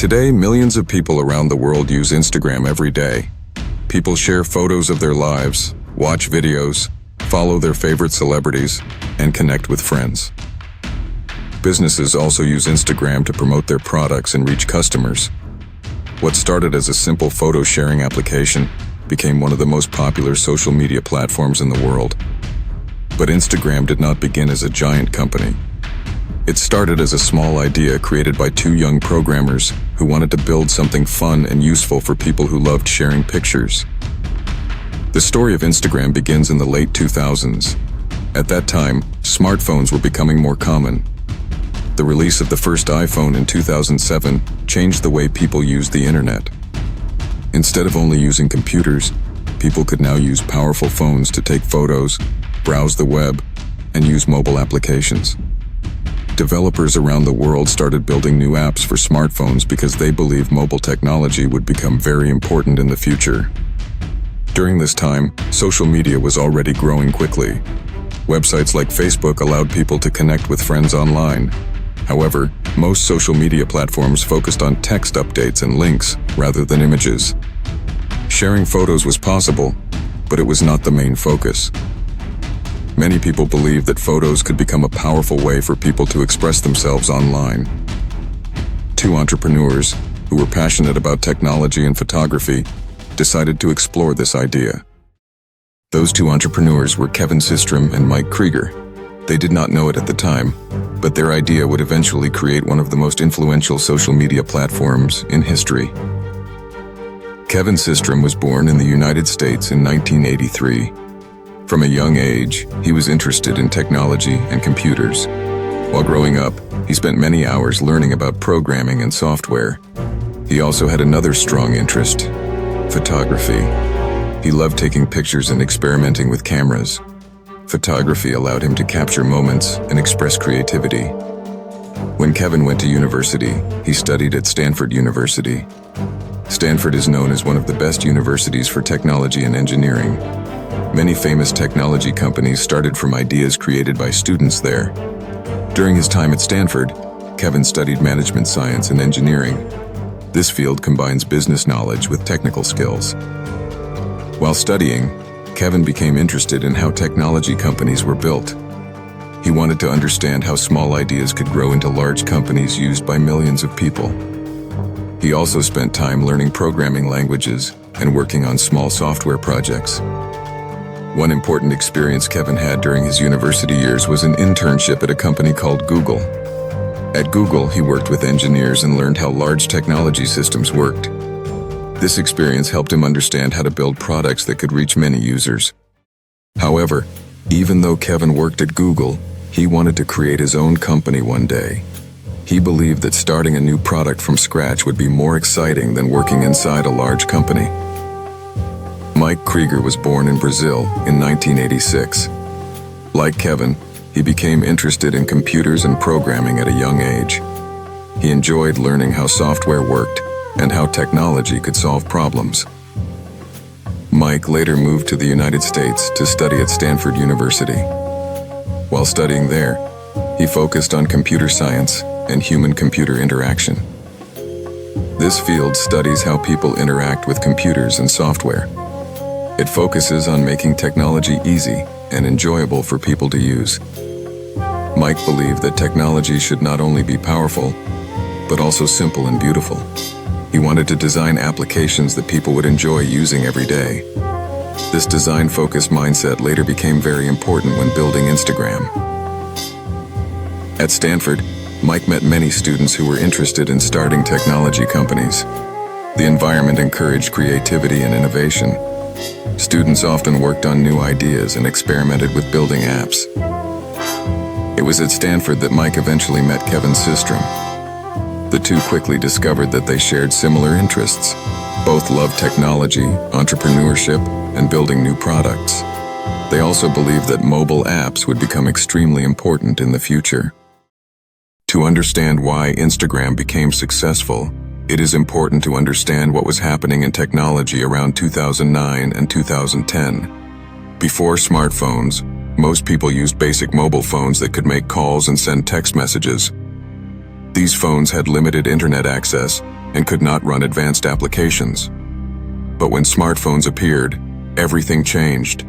Today, millions of people around the world use Instagram every day. People share photos of their lives, watch videos, follow their favorite celebrities, and connect with friends. Businesses also use Instagram to promote their products and reach customers. What started as a simple photo sharing application became one of the most popular social media platforms in the world. But Instagram did not begin as a giant company. It started as a small idea created by two young programmers who wanted to build something fun and useful for people who loved sharing pictures. The story of Instagram begins in the late 2000s. At that time, smartphones were becoming more common. The release of the first iPhone in 2007 changed the way people used the internet. Instead of only using computers, people could now use powerful phones to take photos, browse the web, and use mobile applications. Developers around the world started building new apps for smartphones because they believed mobile technology would become very important in the future. During this time, social media was already growing quickly. Websites like Facebook allowed people to connect with friends online. However, most social media platforms focused on text updates and links rather than images. Sharing photos was possible, but it was not the main focus. Many people believed that photos could become a powerful way for people to express themselves online. Two entrepreneurs, who were passionate about technology and photography, decided to explore this idea. Those two entrepreneurs were Kevin Systrom and Mike Krieger. They did not know it at the time, but their idea would eventually create one of the most influential social media platforms in history. Kevin Systrom was born in the United States in 1983. From a young age, he was interested in technology and computers. While growing up, he spent many hours learning about programming and software. He also had another strong interest: photography. He loved taking pictures and experimenting with cameras. Photography allowed him to capture moments and express creativity. When Kevin went to university, he studied at Stanford University. Stanford is known as one of the best universities for technology and engineering. Many famous technology companies started from ideas created by students there. During his time at Stanford, Kevin studied management science and engineering. This field combines business knowledge with technical skills. While studying, Kevin became interested in how technology companies were built. He wanted to understand how small ideas could grow into large companies used by millions of people. He also spent time learning programming languages and working on small software projects. One important experience Kevin had during his university years was an internship at a company called Google. At Google, he worked with engineers and learned how large technology systems worked. This experience helped him understand how to build products that could reach many users. However, even though Kevin worked at Google, he wanted to create his own company one day. He believed that starting a new product from scratch would be more exciting than working inside a large company. Mike Krieger was born in Brazil in 1986. Like Kevin, he became interested in computers and programming at a young age. He enjoyed learning how software worked and how technology could solve problems. Mike later moved to the United States to study at Stanford University. While studying there, he focused on computer science and human-computer interaction. This field studies how people interact with computers and software. It focuses on making technology easy and enjoyable for people to use. Mike believed that technology should not only be powerful, but also simple and beautiful. He wanted to design applications that people would enjoy using every day. This design-focused mindset later became very important when building Instagram. At Stanford, Mike met many students who were interested in starting technology companies. The environment encouraged creativity and innovation. Students often worked on new ideas and experimented with building apps. It was at Stanford that Mike eventually met Kevin Systrom. The two quickly discovered that they shared similar interests. Both loved technology, entrepreneurship, and building new products. They also believed that mobile apps would become extremely important in the future. To understand why Instagram became successful, it is important to understand what was happening in technology around 2009 and 2010. Before smartphones, most people used basic mobile phones that could make calls and send text messages. These phones had limited internet access, and could not run advanced applications. But when smartphones appeared, everything changed.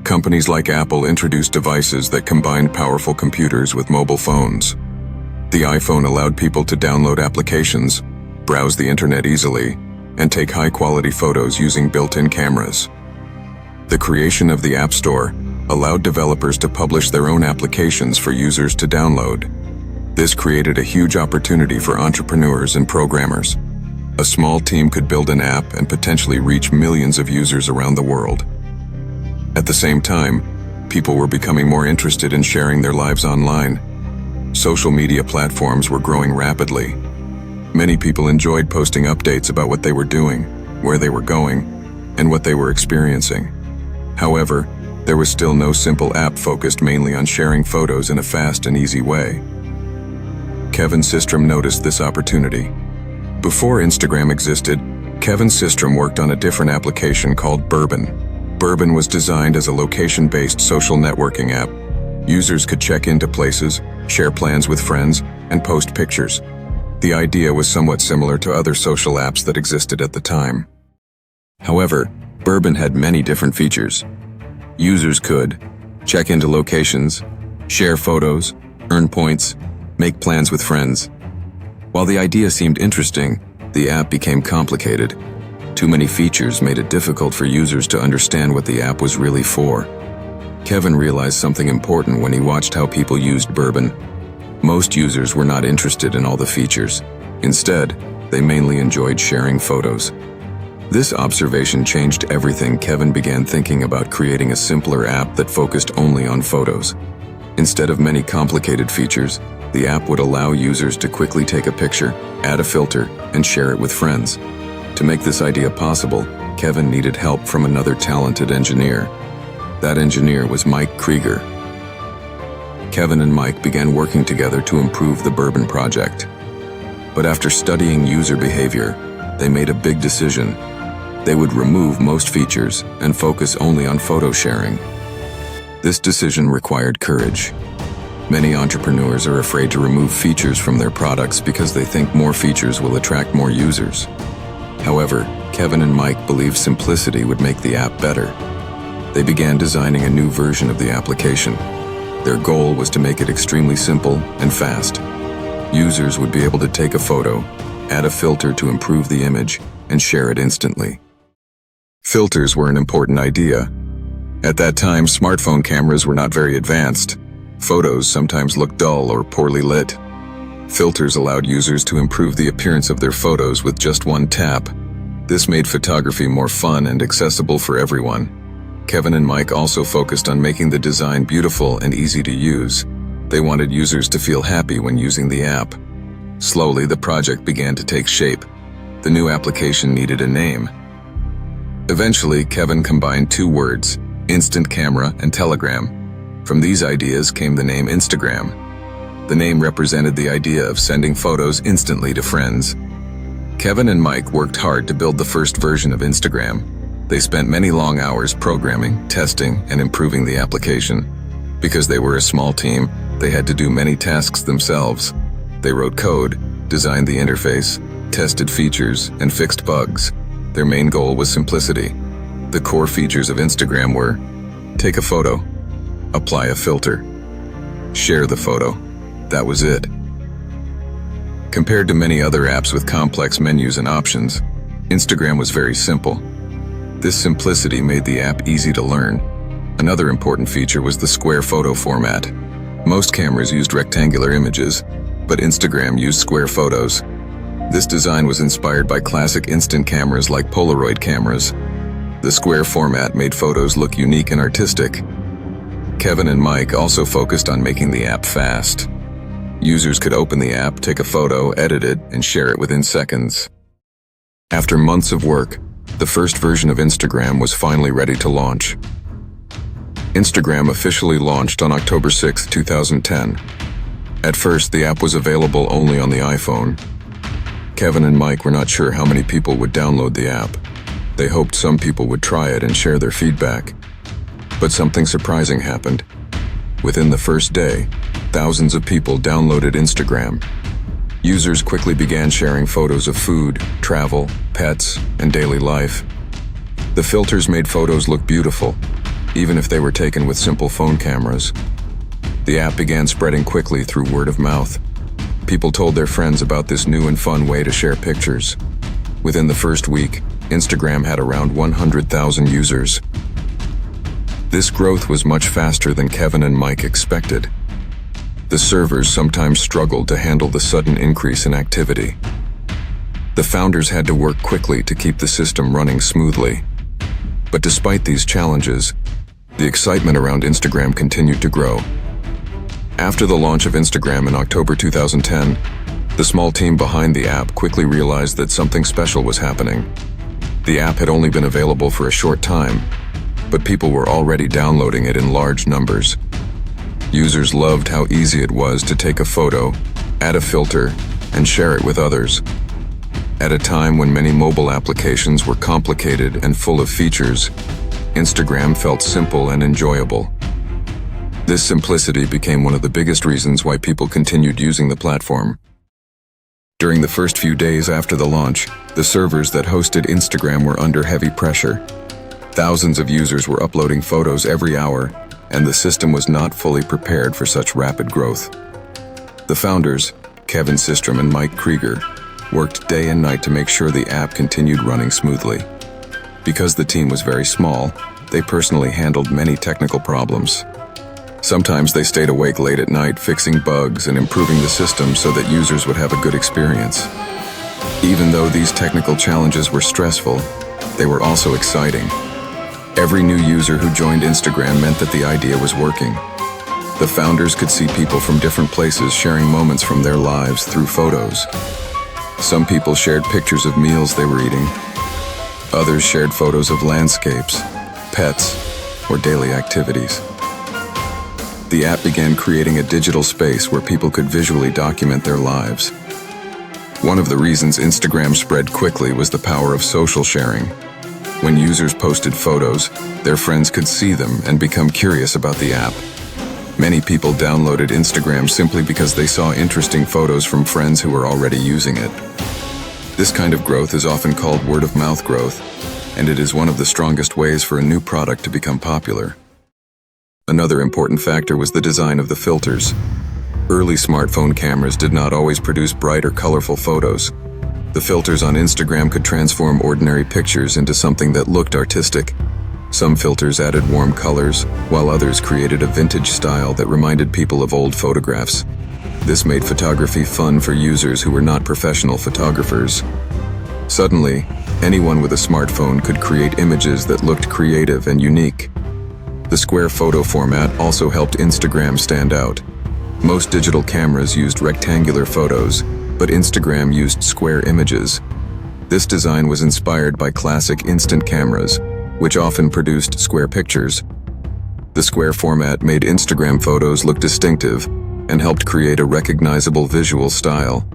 Companies like Apple introduced devices that combined powerful computers with mobile phones. The iPhone allowed people to download applications, browse the internet easily, and take high-quality photos using built-in cameras. The creation of the App Store allowed developers to publish their own applications for users to download. This created a huge opportunity for entrepreneurs and programmers. A small team could build an app and potentially reach millions of users around the world. At the same time, people were becoming more interested in sharing their lives online. Social media platforms were growing rapidly. Many people enjoyed posting updates about what they were doing, where they were going, and what they were experiencing. However, there was still no simple app focused mainly on sharing photos in a fast and easy way. Kevin Systrom noticed this opportunity. Before Instagram existed, Kevin Systrom worked on a different application called Bourbon. Bourbon was designed as a location-based social networking app. Users could check into places, share plans with friends, and post pictures. The idea was somewhat similar to other social apps that existed at the time. However, Bourbon had many different features. Users could check into locations, share photos, earn points, make plans with friends. While the idea seemed interesting, the app became complicated. Too many features made it difficult for users to understand what the app was really for. Kevin realized something important when he watched how people used Bourbon. Most users were not interested in all the features. Instead, they mainly enjoyed sharing photos. This observation changed everything. Kevin began thinking about creating a simpler app that focused only on photos. Instead of many complicated features, the app would allow users to quickly take a picture, add a filter, and share it with friends. To make this idea possible, Kevin needed help from another talented engineer. That engineer was Mike Krieger. Kevin and Mike began working together to improve the Bourbon project. But after studying user behavior, they made a big decision. They would remove most features and focus only on photo sharing. This decision required courage. Many entrepreneurs are afraid to remove features from their products because they think more features will attract more users. However, Kevin and Mike believed simplicity would make the app better. They began designing a new version of the application. Their goal was to make it extremely simple and fast. Users would be able to take a photo, add a filter to improve the image, and share it instantly. Filters were an important idea. At that time, smartphone cameras were not very advanced. Photos sometimes looked dull or poorly lit. Filters allowed users to improve the appearance of their photos with just one tap. This made photography more fun and accessible for everyone. Kevin and Mike also focused on making the design beautiful and easy to use. They wanted users to feel happy when using the app. Slowly, the project began to take shape. The new application needed a name. Eventually, Kevin combined two words, instant camera and telegram. From these ideas came the name Instagram. The name represented the idea of sending photos instantly to friends. Kevin and Mike worked hard to build the first version of Instagram. They spent many long hours programming, testing, and improving the application. Because they were a small team, they had to do many tasks themselves. They wrote code, designed the interface, tested features, and fixed bugs. Their main goal was simplicity. The core features of Instagram were: take a photo, apply a filter, share the photo. That was it. Compared to many other apps with complex menus and options, Instagram was very simple. This simplicity made the app easy to learn. Another important feature was the square photo format. Most cameras used rectangular images, but Instagram used square photos. This design was inspired by classic instant cameras like Polaroid cameras. The square format made photos look unique and artistic. Kevin and Mike also focused on making the app fast. Users could open the app, take a photo, edit it, and share it within seconds. After months of work, the first version of Instagram was finally ready to launch. Instagram officially launched on October 6, 2010. At first, the app was available only on the iPhone. Kevin and Mike were not sure how many people would download the app. They hoped some people would try it and share their feedback. But something surprising happened. Within the first day, thousands of people downloaded Instagram. Users quickly began sharing photos of food, travel, pets, and daily life. The filters made photos look beautiful, even if they were taken with simple phone cameras. The app began spreading quickly through word of mouth. People told their friends about this new and fun way to share pictures. Within the first week, Instagram had around 100,000 users. This growth was much faster than Kevin and Mike expected. The servers sometimes struggled to handle the sudden increase in activity. The founders had to work quickly to keep the system running smoothly. But despite these challenges, the excitement around Instagram continued to grow. After the launch of Instagram in October 2010, the small team behind the app quickly realized that something special was happening. The app had only been available for a short time, but people were already downloading it in large numbers. Users loved how easy it was to take a photo, add a filter, and share it with others. At a time when many mobile applications were complicated and full of features, Instagram felt simple and enjoyable. This simplicity became one of the biggest reasons why people continued using the platform. During the first few days after the launch, the servers that hosted Instagram were under heavy pressure. Thousands of users were uploading photos every hour, and the system was not fully prepared for such rapid growth. The founders, Kevin Systrom and Mike Krieger, worked day and night to make sure the app continued running smoothly. Because the team was very small, they personally handled many technical problems. Sometimes they stayed awake late at night fixing bugs and improving the system so that users would have a good experience. Even though these technical challenges were stressful, they were also exciting. Every new user who joined Instagram meant that the idea was working. The founders could see people from different places sharing moments from their lives through photos. Some people shared pictures of meals they were eating. Others shared photos of landscapes, pets, or daily activities. The app began creating a digital space where people could visually document their lives. One of the reasons Instagram spread quickly was the power of social sharing. When users posted photos, their friends could see them and become curious about the app. Many people downloaded Instagram simply because they saw interesting photos from friends who were already using it. This kind of growth is often called word-of-mouth growth, and it is one of the strongest ways for a new product to become popular. Another important factor was the design of the filters. Early smartphone cameras did not always produce bright or colorful photos. The filters on Instagram could transform ordinary pictures into something that looked artistic. Some filters added warm colors, while others created a vintage style that reminded people of old photographs. This made photography fun for users who were not professional photographers. Suddenly, anyone with a smartphone could create images that looked creative and unique. The square photo format also helped Instagram stand out. Most digital cameras used rectangular photos, but Instagram used square images. This design was inspired by classic instant cameras, which often produced square pictures. The square format made Instagram photos look distinctive and helped create a recognizable visual style.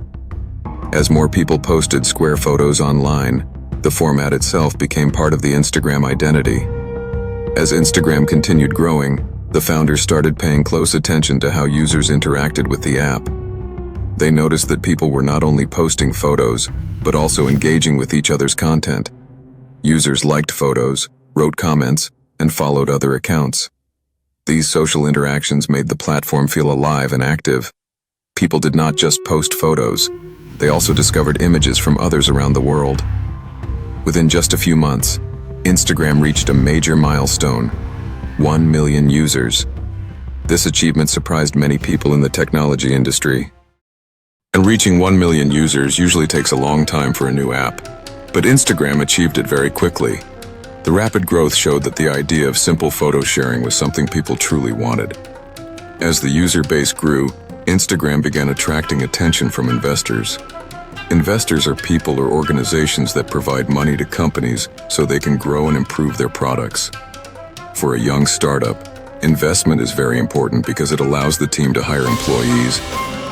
As more people posted square photos online, the format itself became part of the Instagram identity. As Instagram continued growing, the founders started paying close attention to how users interacted with the app. They noticed that people were not only posting photos, but also engaging with each other's content. Users liked photos, wrote comments, and followed other accounts. These social interactions made the platform feel alive and active. People did not just post photos, they also discovered images from others around the world. Within just a few months, Instagram reached a major milestone: 1 million users. This achievement surprised many people in the technology industry. And reaching 1 million users usually takes a long time for a new app, but Instagram achieved it very quickly. The rapid growth showed that the idea of simple photo sharing was something people truly wanted. As the user base grew, Instagram began attracting attention from investors. Investors are people or organizations that provide money to companies so they can grow and improve their products. For a young startup, investment is very important because it allows the team to hire employees,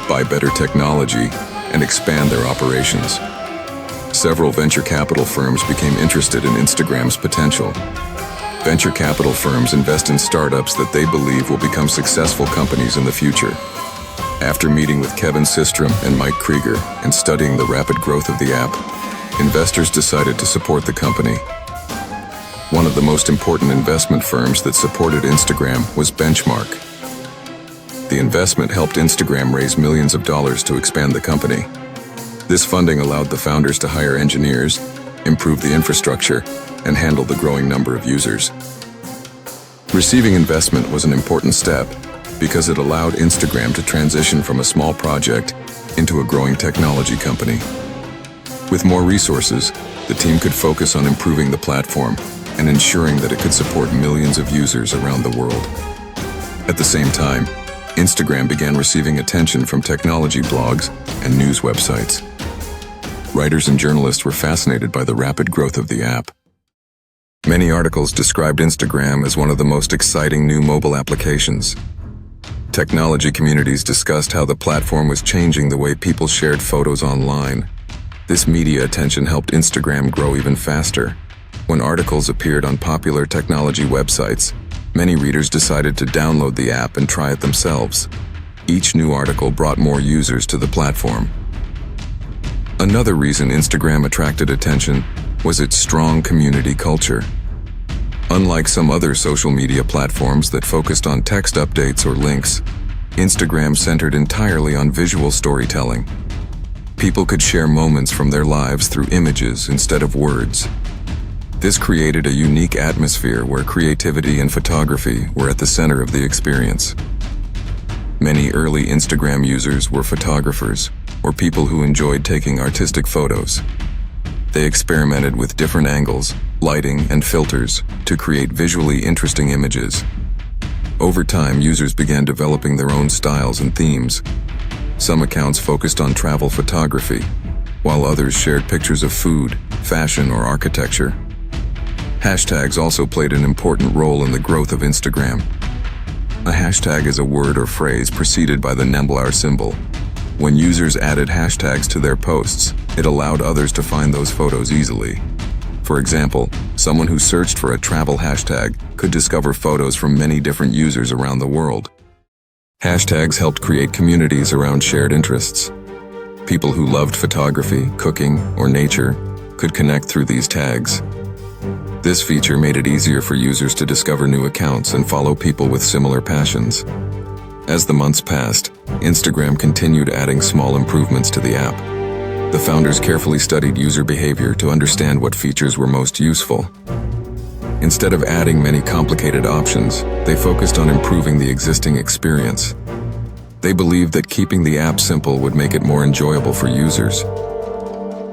buy better technology, and expand their operations. Several venture capital firms became interested in Instagram's potential. Venture capital firms invest in startups that they believe will become successful companies in the future. After meeting with Kevin Systrom and Mike Krieger and studying the rapid growth of the app, investors decided to support the company. One of the most important investment firms that supported Instagram was Benchmark. The investment helped Instagram raise millions of dollars to expand the company. This funding allowed the founders to hire engineers, improve the infrastructure, and handle the growing number of users. Receiving investment was an important step because it allowed Instagram to transition from a small project into a growing technology company. With more resources, the team could focus on improving the platform and ensuring that it could support millions of users around the world. At the same time, Instagram began receiving attention from technology blogs and news websites. Writers and journalists were fascinated by the rapid growth of the app. Many articles described Instagram as one of the most exciting new mobile applications. Technology communities discussed how the platform was changing the way people shared photos online. This media attention helped Instagram grow even faster. When articles appeared on popular technology websites, many readers decided to download the app and try it themselves. Each new article brought more users to the platform. Another reason Instagram attracted attention was its strong community culture. Unlike some other social media platforms that focused on text updates or links, Instagram centered entirely on visual storytelling. People could share moments from their lives through images instead of words. This created a unique atmosphere where creativity and photography were at the center of the experience. Many early Instagram users were photographers or people who enjoyed taking artistic photos. They experimented with different angles, lighting, and filters to create visually interesting images. Over time, users began developing their own styles and themes. Some accounts focused on travel photography, while others shared pictures of food, fashion, or architecture. Hashtags also played an important role in the growth of Instagram. A hashtag is a word or phrase preceded by the number symbol. When users added hashtags to their posts, it allowed others to find those photos easily. For example, someone who searched for a travel hashtag could discover photos from many different users around the world. Hashtags helped create communities around shared interests. People who loved photography, cooking, or nature could connect through these tags. This feature made it easier for users to discover new accounts and follow people with similar passions. As the months passed, Instagram continued adding small improvements to the app. The founders carefully studied user behavior to understand what features were most useful. Instead of adding many complicated options, they focused on improving the existing experience. They believed that keeping the app simple would make it more enjoyable for users.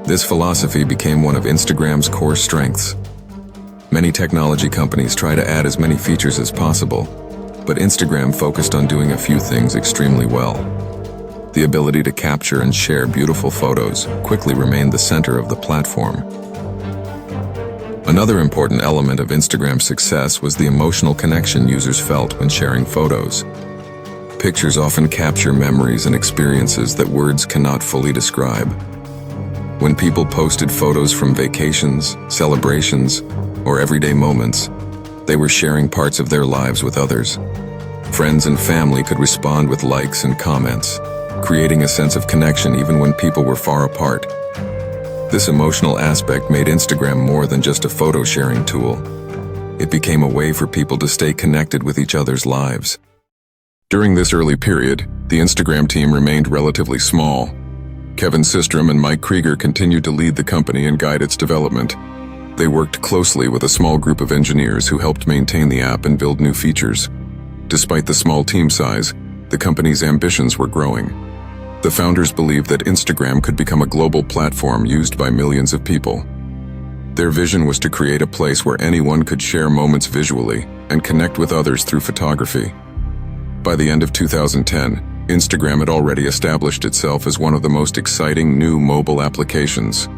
This philosophy became one of Instagram's core strengths. Many technology companies try to add as many features as possible, but Instagram focused on doing a few things extremely well. The ability to capture and share beautiful photos quickly remained the center of the platform. Another important element of Instagram's success was the emotional connection users felt when sharing photos. Pictures often capture memories and experiences that words cannot fully describe. When people posted photos from vacations, celebrations, or everyday moments, they were sharing parts of their lives with others. Friends and family could respond with likes and comments, creating a sense of connection even when people were far apart. This emotional aspect made Instagram more than just a photo-sharing tool. It became a way for people to stay connected with each other's lives. During this early period, the Instagram team remained relatively small. Kevin Systrom and Mike Krieger continued to lead the company and guide its development. They worked closely with a small group of engineers who helped maintain the app and build new features. Despite the small team size, the company's ambitions were growing. The founders believed that Instagram could become a global platform used by millions of people. Their vision was to create a place where anyone could share moments visually and connect with others through photography. By the end of 2010, Instagram had already established itself as one of the most exciting new mobile applications.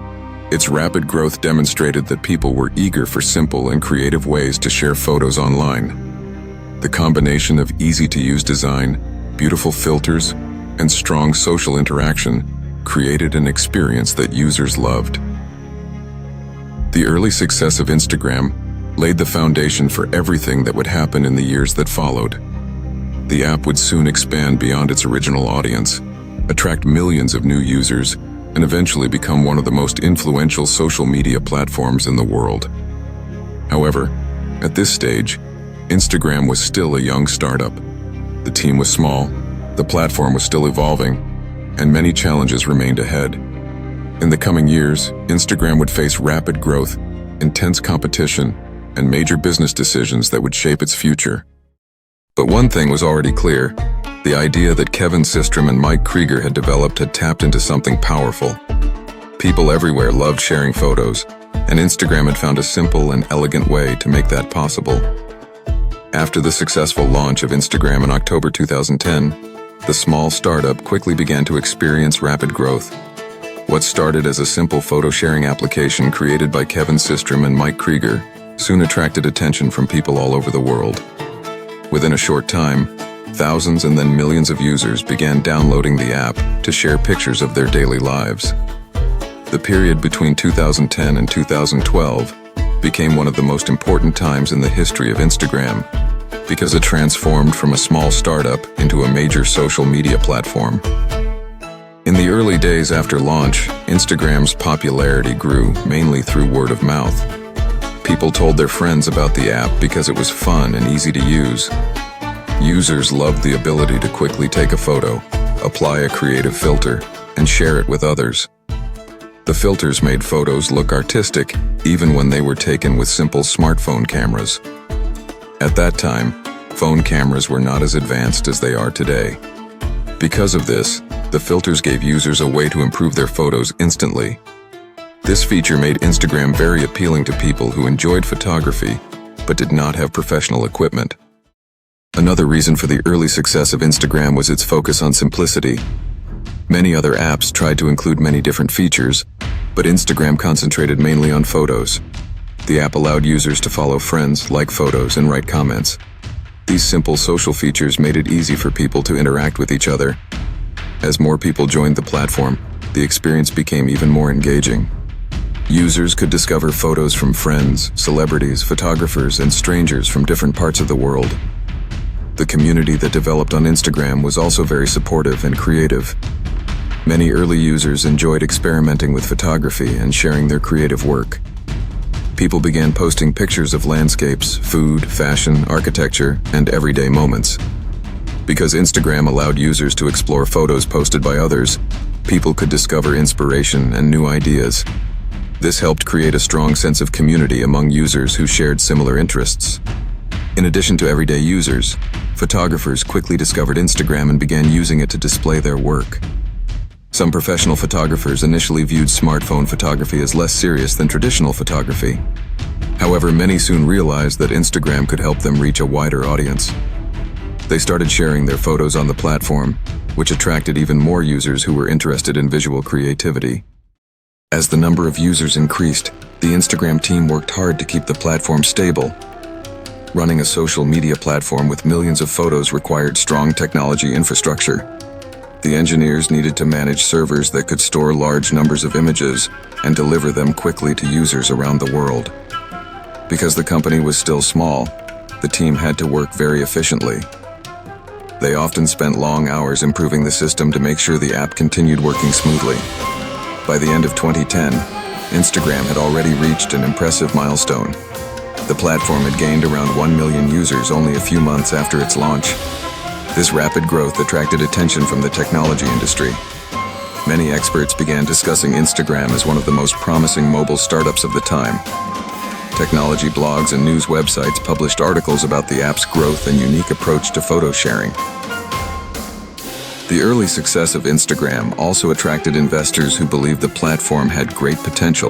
Its rapid growth demonstrated that people were eager for simple and creative ways to share photos online. The combination of easy-to-use design, beautiful filters, and strong social interaction created an experience that users loved. The early success of Instagram laid the foundation for everything that would happen in the years that followed. The app would soon expand beyond its original audience, attract millions of new users, and eventually become one of the most influential social media platforms in the world. However, at this stage, Instagram was still a young startup. The team was small, the platform was still evolving, and many challenges remained ahead. In the coming years, Instagram would face rapid growth, intense competition, and major business decisions that would shape its future. But one thing was already clear: the idea that Kevin Systrom and Mike Krieger had developed had tapped into something powerful. People everywhere loved sharing photos, and Instagram had found a simple and elegant way to make that possible. After the successful launch of Instagram in October 2010, the small startup quickly began to experience rapid growth. What started as a simple photo-sharing application created by Kevin Systrom and Mike Krieger soon attracted attention from people all over the world. Within a short time, thousands and then millions of users began downloading the app to share pictures of their daily lives. The period between 2010 and 2012 became one of the most important times in the history of Instagram because it transformed from a small startup into a major social media platform. In the early days after launch, Instagram's popularity grew mainly through word of mouth. People told their friends about the app because it was fun and easy to use. Users loved the ability to quickly take a photo, apply a creative filter, and share it with others. The filters made photos look artistic even when they were taken with simple smartphone cameras. At that time, phone cameras were not as advanced as they are today. Because of this, the filters gave users a way to improve their photos instantly. This feature made Instagram very appealing to people who enjoyed photography but did not have professional equipment. Another reason for the early success of Instagram was its focus on simplicity. Many other apps tried to include many different features, but Instagram concentrated mainly on photos. The app allowed users to follow friends, like photos, and write comments. These simple social features made it easy for people to interact with each other. As more people joined the platform, the experience became even more engaging. Users could discover photos from friends, celebrities, photographers, and strangers from different parts of the world. The community that developed on Instagram was also very supportive and creative. Many early users enjoyed experimenting with photography and sharing their creative work. People began posting pictures of landscapes, food, fashion, architecture, and everyday moments. Because Instagram allowed users to explore photos posted by others, people could discover inspiration and new ideas. This helped create a strong sense of community among users who shared similar interests. In addition to everyday users, photographers quickly discovered Instagram and began using it to display their work. Some professional photographers initially viewed smartphone photography as less serious than traditional photography. However, many soon realized that Instagram could help them reach a wider audience. They started sharing their photos on the platform, which attracted even more users who were interested in visual creativity. As the number of users increased, the Instagram team worked hard to keep the platform stable. Running a social media platform with millions of photos required strong technology infrastructure. The engineers needed to manage servers that could store large numbers of images and deliver them quickly to users around the world. Because the company was still small, the team had to work very efficiently. They often spent long hours improving the system to make sure the app continued working smoothly. By the end of 2010, Instagram had already reached an impressive milestone. The platform had gained around 1 million users only a few months after its launch. This rapid growth attracted attention from the technology industry. Many experts began discussing Instagram as one of the most promising mobile startups of the time. Technology blogs and news websites published articles about the app's growth and unique approach to photo sharing. The early success of Instagram also attracted investors who believed the platform had great potential.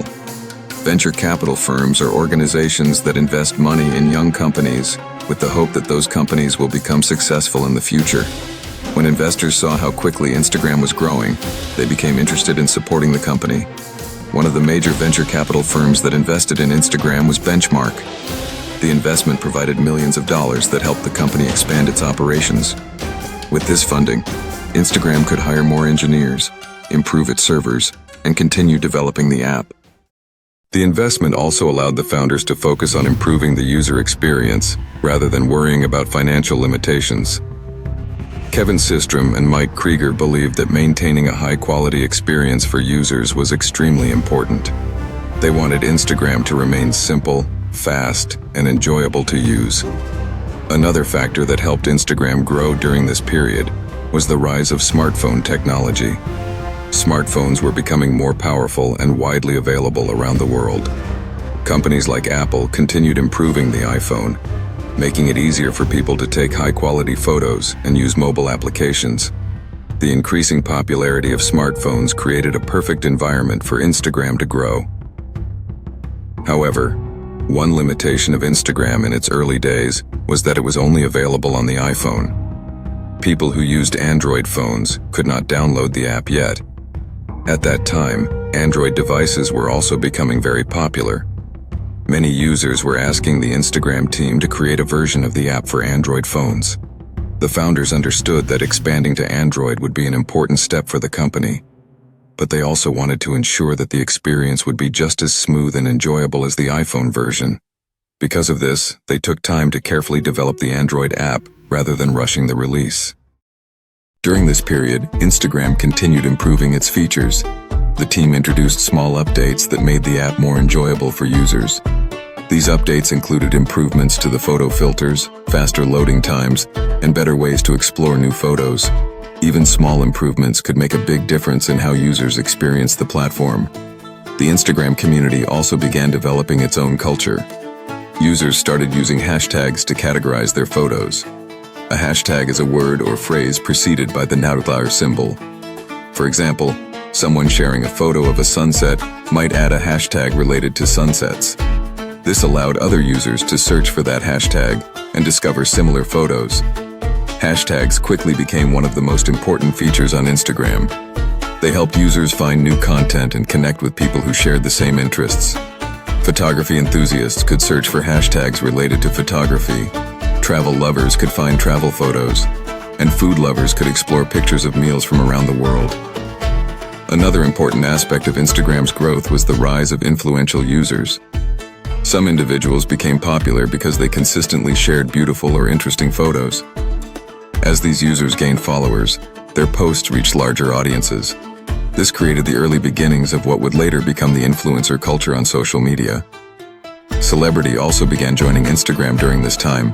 Venture capital firms are organizations that invest money in young companies with the hope that those companies will become successful in the future. When investors saw how quickly Instagram was growing, they became interested in supporting the company. One of the major venture capital firms that invested in Instagram was Benchmark. The investment provided millions of dollars that helped the company expand its operations. With this funding, Instagram could hire more engineers, improve its servers, and continue developing the app. The investment also allowed the founders to focus on improving the user experience rather than worrying about financial limitations. Kevin Systrom and Mike Krieger believed that maintaining a high-quality experience for users was extremely important. They wanted Instagram to remain simple, fast, and enjoyable to use. Another factor that helped Instagram grow during this period was the rise of smartphone technology. Smartphones were becoming more powerful and widely available around the world. Companies like Apple continued improving the iPhone, making it easier for people to take high-quality photos and use mobile applications. The increasing popularity of smartphones created a perfect environment for Instagram to grow. However, one limitation of Instagram in its early days was that it was only available on the iPhone. People who used Android phones could not download the app yet. At that time, Android devices were also becoming very popular. Many users were asking the Instagram team to create a version of the app for Android phones. The founders understood that expanding to Android would be an important step for the company, but they also wanted to ensure that the experience would be just as smooth and enjoyable as the iPhone version. Because of this, they took time to carefully develop the Android app rather than rushing the release. During this period, Instagram continued improving its features. The team introduced small updates that made the app more enjoyable for users. These updates included improvements to the photo filters, faster loading times, and better ways to explore new photos. Even small improvements could make a big difference in how users experience the platform. The Instagram community also began developing its own culture. Users started using hashtags to categorize their photos. A hashtag is a word or phrase preceded by the $$ symbol. For example, someone sharing a photo of a sunset might add a hashtag related to sunsets. This allowed other users to search for that hashtag and discover similar photos. Hashtags quickly became one of the most important features on Instagram. They helped users find new content and connect with people who shared the same interests. Photography enthusiasts could search for hashtags related to photography. Travel lovers could find travel photos, and food lovers could explore pictures of meals from around the world. Another important aspect of Instagram's growth was the rise of influential users. Some individuals became popular because they consistently shared beautiful or interesting photos. As these users gained followers, their posts reached larger audiences. This created the early beginnings of what would later become the influencer culture on social media. Celebrity also began joining Instagram during this time.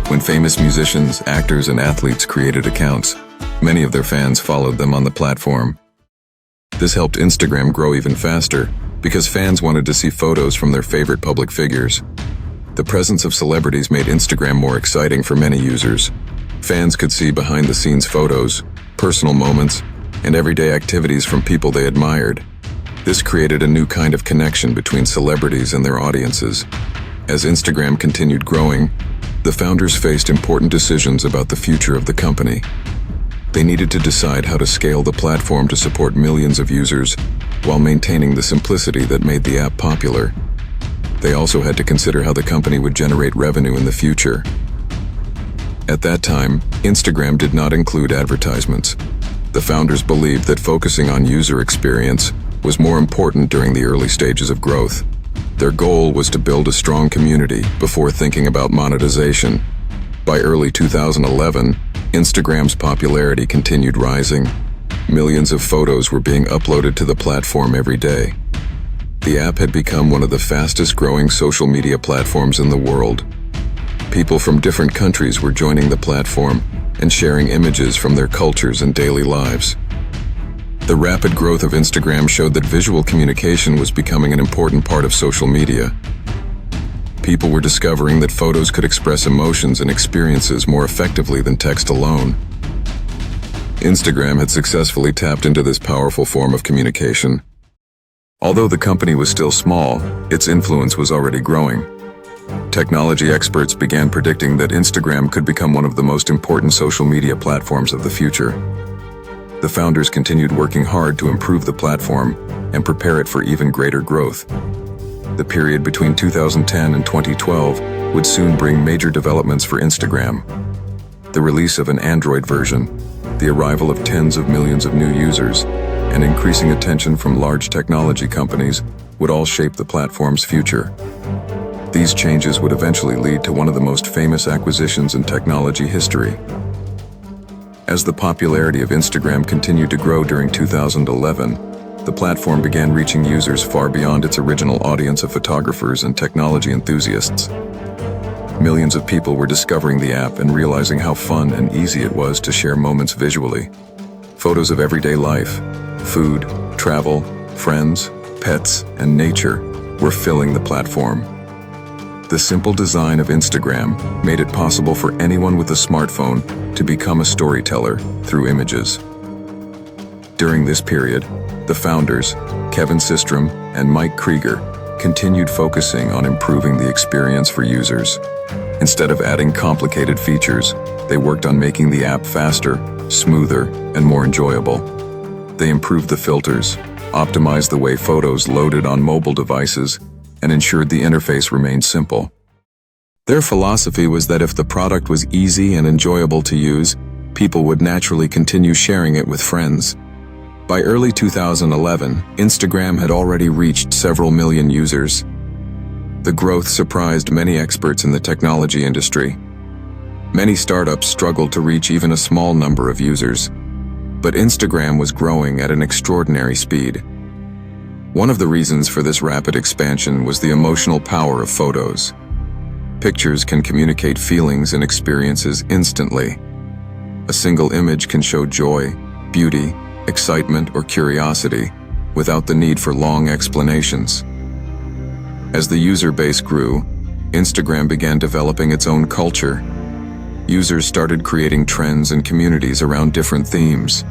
When famous musicians, actors, and athletes created accounts, many of their fans followed them on the platform. This helped Instagram grow even faster because fans wanted to see photos from their favorite public figures. The presence of celebrities made Instagram more exciting for many users. Fans could see behind-the-scenes photos, personal moments, and everyday activities from people they admired. This created a new kind of connection between celebrities and their audiences. As Instagram continued growing, the founders faced important decisions about the future of the company. They needed to decide how to scale the platform to support millions of users while maintaining the simplicity that made the app popular. They also had to consider how the company would generate revenue in the future. At that time, Instagram did not include advertisements. The founders believed that focusing on user experience was more important during the early stages of growth. Their goal was to build a strong community before thinking about monetization. By early 2011, Instagram's popularity continued rising. Millions of photos were being uploaded to the platform every day. The app had become one of the fastest-growing social media platforms in the world. People from different countries were joining the platform and sharing images from their cultures and daily lives. The rapid growth of Instagram showed that visual communication was becoming an important part of social media. People were discovering that photos could express emotions and experiences more effectively than text alone. Instagram had successfully tapped into this powerful form of communication. Although the company was still small, its influence was already growing. Technology experts began predicting that Instagram could become one of the most important social media platforms of the future. The founders continued working hard to improve the platform and prepare it for even greater growth. The period between 2010 and 2012 would soon bring major developments for Instagram. The release of an Android version, the arrival of tens of millions of new users, and increasing attention from large technology companies would all shape the platform's future. These changes would eventually lead to one of the most famous acquisitions in technology history. As the popularity of Instagram continued to grow during 2011, the platform began reaching users far beyond its original audience of photographers and technology enthusiasts. Millions of people were discovering the app and realizing how fun and easy it was to share moments visually. Photos of everyday life, food, travel, friends, pets, and nature were filling the platform. The simple design of Instagram made it possible for anyone with a smartphone to become a storyteller through images. During this period, the founders, Kevin Systrom and Mike Krieger, continued focusing on improving the experience for users. Instead of adding complicated features, they worked on making the app faster, smoother, and more enjoyable. They improved the filters, optimized the way photos loaded on mobile devices, and ensured the interface remained simple. Their philosophy was that if the product was easy and enjoyable to use, people would naturally continue sharing it with friends. By early 2011, Instagram had already reached several million users. The growth surprised many experts in the technology industry. Many startups struggled to reach even a small number of users, but Instagram was growing at an extraordinary speed. One of the reasons for this rapid expansion was the emotional power of photos. Pictures can communicate feelings and experiences instantly. A single image can show joy, beauty, excitement, or curiosity without the need for long explanations. As the user base grew, Instagram began developing its own culture. Users started creating trends and communities around different themes.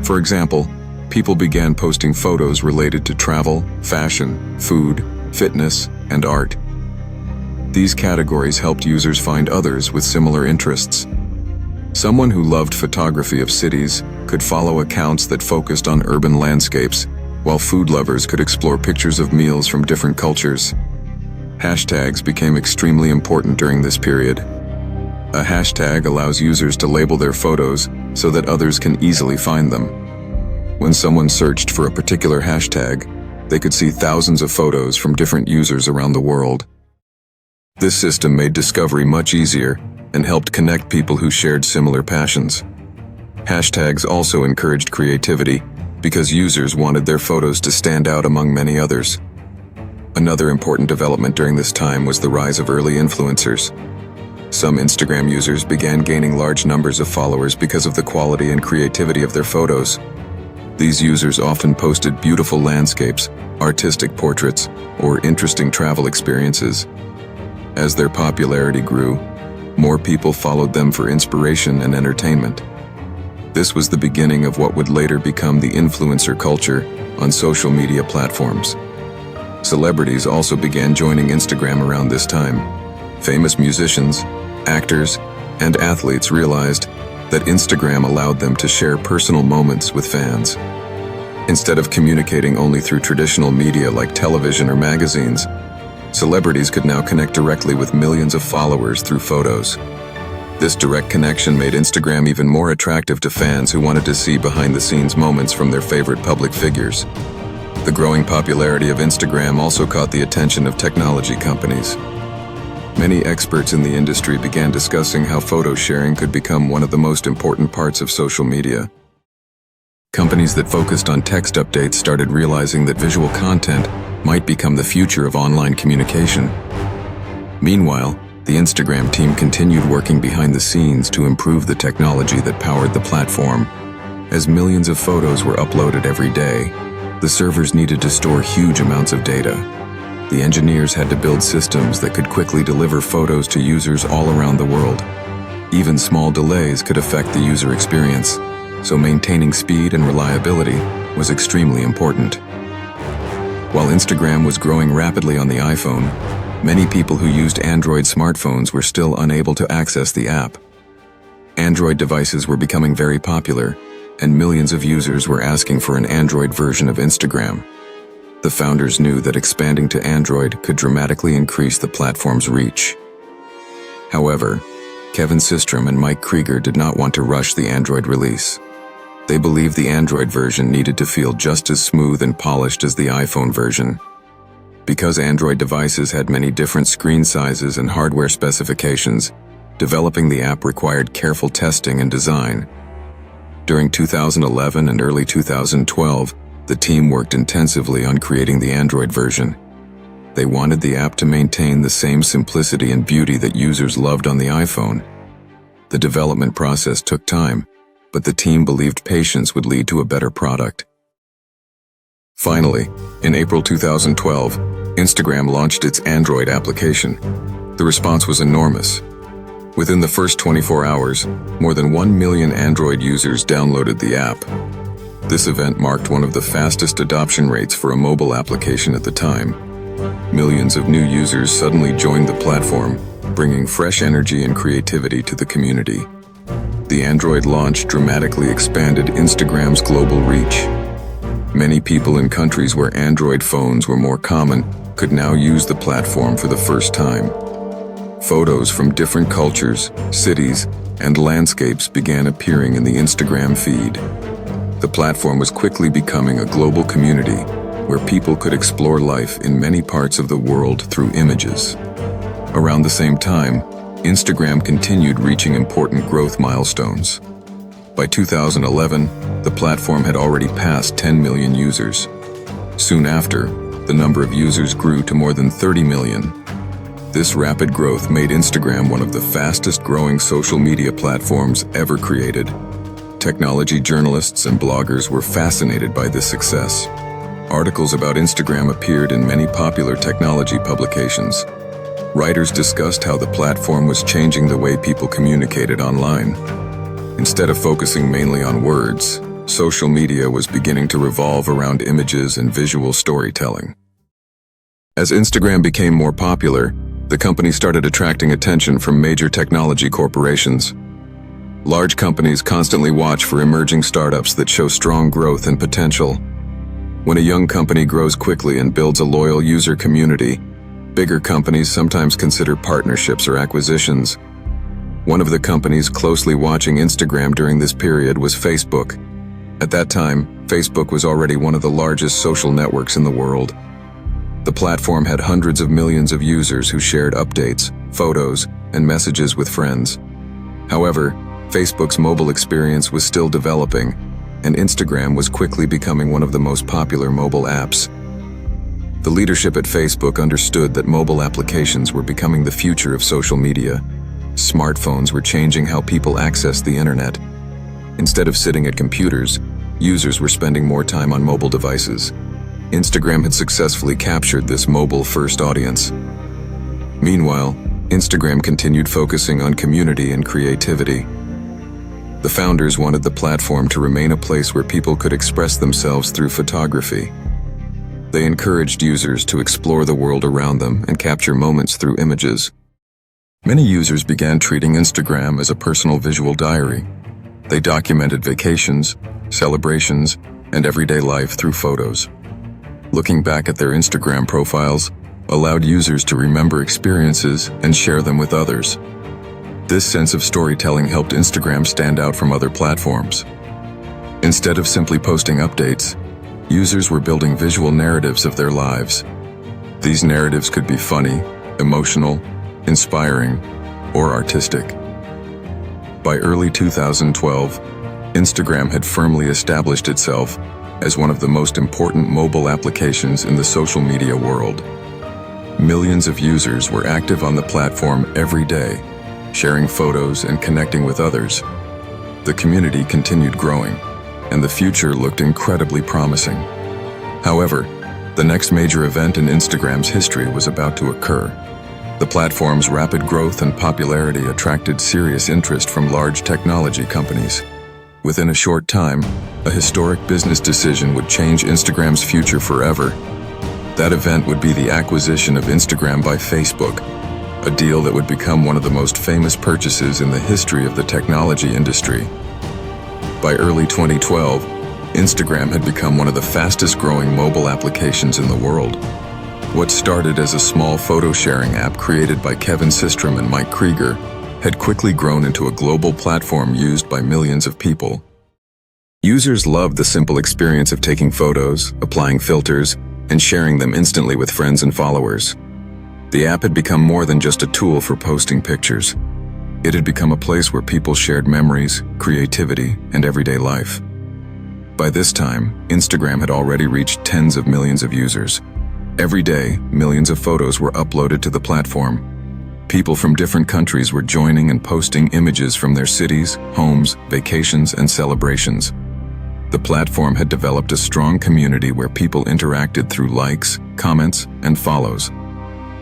For example, people began posting photos related to travel, fashion, food, fitness, and art. These categories helped users find others with similar interests. Someone who loved photography of cities could follow accounts that focused on urban landscapes, while food lovers could explore pictures of meals from different cultures. Hashtags became extremely important during this period. A hashtag allows users to label their photos so that others can easily find them. When someone searched for a particular hashtag, they could see thousands of photos from different users around the world. This system made discovery much easier and helped connect people who shared similar passions. Hashtags also encouraged creativity because users wanted their photos to stand out among many others. Another important development during this time was the rise of early influencers. Some Instagram users began gaining large numbers of followers because of the quality and creativity of their photos. These users often posted beautiful landscapes, artistic portraits, or interesting travel experiences. As their popularity grew, more people followed them for inspiration and entertainment. This was the beginning of what would later become the influencer culture on social media platforms. Celebrities also began joining Instagram around this time. Famous musicians, actors, and athletes realized that Instagram allowed them to share personal moments with fans. Instead of communicating only through traditional media like television or magazines, celebrities could now connect directly with millions of followers through photos. This direct connection made Instagram even more attractive to fans who wanted to see behind-the-scenes moments from their favorite public figures. The growing popularity of Instagram also caught the attention of technology companies. Many experts in the industry began discussing how photo sharing could become one of the most important parts of social media. Companies that focused on text updates started realizing that visual content might become the future of online communication. Meanwhile, the Instagram team continued working behind the scenes to improve the technology that powered the platform. As millions of photos were uploaded every day, the servers needed to store huge amounts of data. The engineers had to build systems that could quickly deliver photos to users all around the world. Even small delays could affect the user experience, so maintaining speed and reliability was extremely important. While Instagram was growing rapidly on the iPhone, many people who used Android smartphones were still unable to access the app. Android devices were becoming very popular, and millions of users were asking for an Android version of Instagram. The founders knew that expanding to Android could dramatically increase the platform's reach. However, Kevin Systrom and Mike Krieger did not want to rush the Android release. They believed the Android version needed to feel just as smooth and polished as the iPhone version. Because Android devices had many different screen sizes and hardware specifications, developing the app required careful testing and design. During 2011 and early 2012, the team worked intensively on creating the Android version. They wanted the app to maintain the same simplicity and beauty that users loved on the iPhone. The development process took time, but the team believed patience would lead to a better product. Finally, in April 2012, Instagram launched its Android application. The response was enormous. Within the first 24 hours, more than 1 million Android users downloaded the app. This event marked one of the fastest adoption rates for a mobile application at the time. Millions of new users suddenly joined the platform, bringing fresh energy and creativity to the community. The Android launch dramatically expanded Instagram's global reach. Many people in countries where Android phones were more common could now use the platform for the first time. Photos from different cultures, cities, and landscapes began appearing in the Instagram feed. The platform was quickly becoming a global community where people could explore life in many parts of the world through images. Around the same time, Instagram continued reaching important growth milestones. By 2011, the platform had already passed 10 million users. Soon after, the number of users grew to more than 30 million. This rapid growth made Instagram one of the fastest-growing social media platforms ever created. Technology journalists and bloggers were fascinated by this success. Articles about Instagram appeared in many popular technology publications. Writers discussed how the platform was changing the way people communicated online. Instead of focusing mainly on words, social media was beginning to revolve around images and visual storytelling. As Instagram became more popular, the company started attracting attention from major technology corporations. Large companies constantly watch for emerging startups that show strong growth and potential. When a young company grows quickly and builds a loyal user community, bigger companies sometimes consider partnerships or acquisitions. One of the companies closely watching Instagram during this period was Facebook. At that time, Facebook was already one of the largest social networks in the world. The platform had hundreds of millions of users who shared updates, photos, and messages with friends. However, Facebook's mobile experience was still developing, and Instagram was quickly becoming one of the most popular mobile apps. The leadership at Facebook understood that mobile applications were becoming the future of social media. Smartphones were changing how people access the internet. Instead of sitting at computers, users were spending more time on mobile devices. Instagram had successfully captured this mobile-first audience. Meanwhile, Instagram continued focusing on community and creativity. The founders wanted the platform to remain a place where people could express themselves through photography. They encouraged users to explore the world around them and capture moments through images. Many users began treating Instagram as a personal visual diary. They documented vacations, celebrations, and everyday life through photos. Looking back at their Instagram profiles allowed users to remember experiences and share them with others. This sense of storytelling helped Instagram stand out from other platforms. Instead of simply posting updates, users were building visual narratives of their lives. These narratives could be funny, emotional, inspiring, or artistic. By early 2012, Instagram had firmly established itself as one of the most important mobile applications in the social media world. Millions of users were active on the platform every day, sharing photos and connecting with others. The community continued growing, and the future looked incredibly promising. However, the next major event in Instagram's history was about to occur. The platform's rapid growth and popularity attracted serious interest from large technology companies. Within a short time, a historic business decision would change Instagram's future forever. That event would be the acquisition of Instagram by Facebook, a deal that would become one of the most famous purchases in the history of the technology industry. By early 2012, Instagram had become one of the fastest-growing mobile applications in the world. What started as a small photo-sharing app created by Kevin Systrom and Mike Krieger had quickly grown into a global platform used by millions of people. Users loved the simple experience of taking photos, applying filters, and sharing them instantly with friends and followers. The app had become more than just a tool for posting pictures. It had become a place where people shared memories, creativity, and everyday life. By this time, Instagram had already reached tens of millions of users. Every day, millions of photos were uploaded to the platform. People from different countries were joining and posting images from their cities, homes, vacations, and celebrations. The platform had developed a strong community where people interacted through likes, comments, and follows.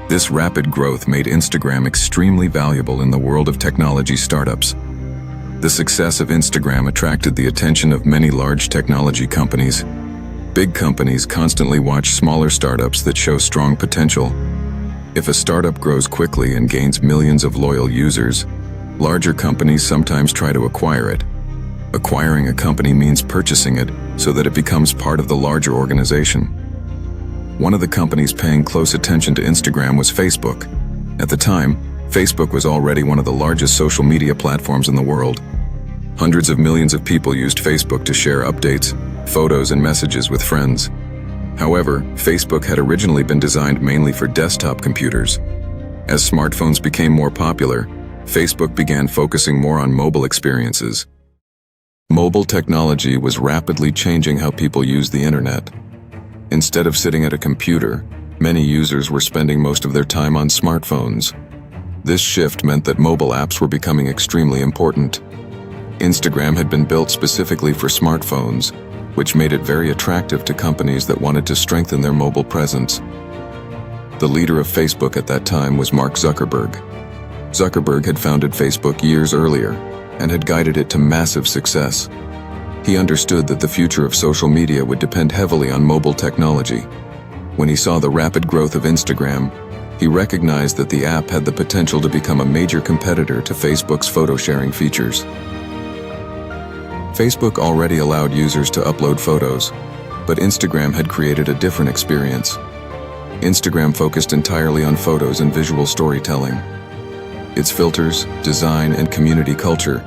This rapid growth made Instagram extremely valuable in the world of technology startups. The success of Instagram attracted the attention of many large technology companies. Big companies constantly watch smaller startups that show strong potential. If a startup grows quickly and gains millions of loyal users, larger companies sometimes try to acquire it. Acquiring a company means purchasing it so that it becomes part of the larger organization. One of the companies paying close attention to Instagram was Facebook. At the time, Facebook was already one of the largest social media platforms in the world. Hundreds of millions of people used Facebook to share updates, photos, and messages with friends. However, Facebook had originally been designed mainly for desktop computers. As smartphones became more popular, Facebook began focusing more on mobile experiences. Mobile technology was rapidly changing how people use the internet. Instead of sitting at a computer, many users were spending most of their time on smartphones. This shift meant that mobile apps were becoming extremely important. Instagram had been built specifically for smartphones, which made it very attractive to companies that wanted to strengthen their mobile presence. The leader of Facebook at that time was Mark Zuckerberg. Zuckerberg had founded Facebook years earlier and had guided it to massive success. He understood that the future of social media would depend heavily on mobile technology. When he saw the rapid growth of Instagram, he recognized that the app had the potential to become a major competitor to Facebook's photo-sharing features. Facebook already allowed users to upload photos, but Instagram had created a different experience. Instagram focused entirely on photos and visual storytelling. Its filters, design, and community culture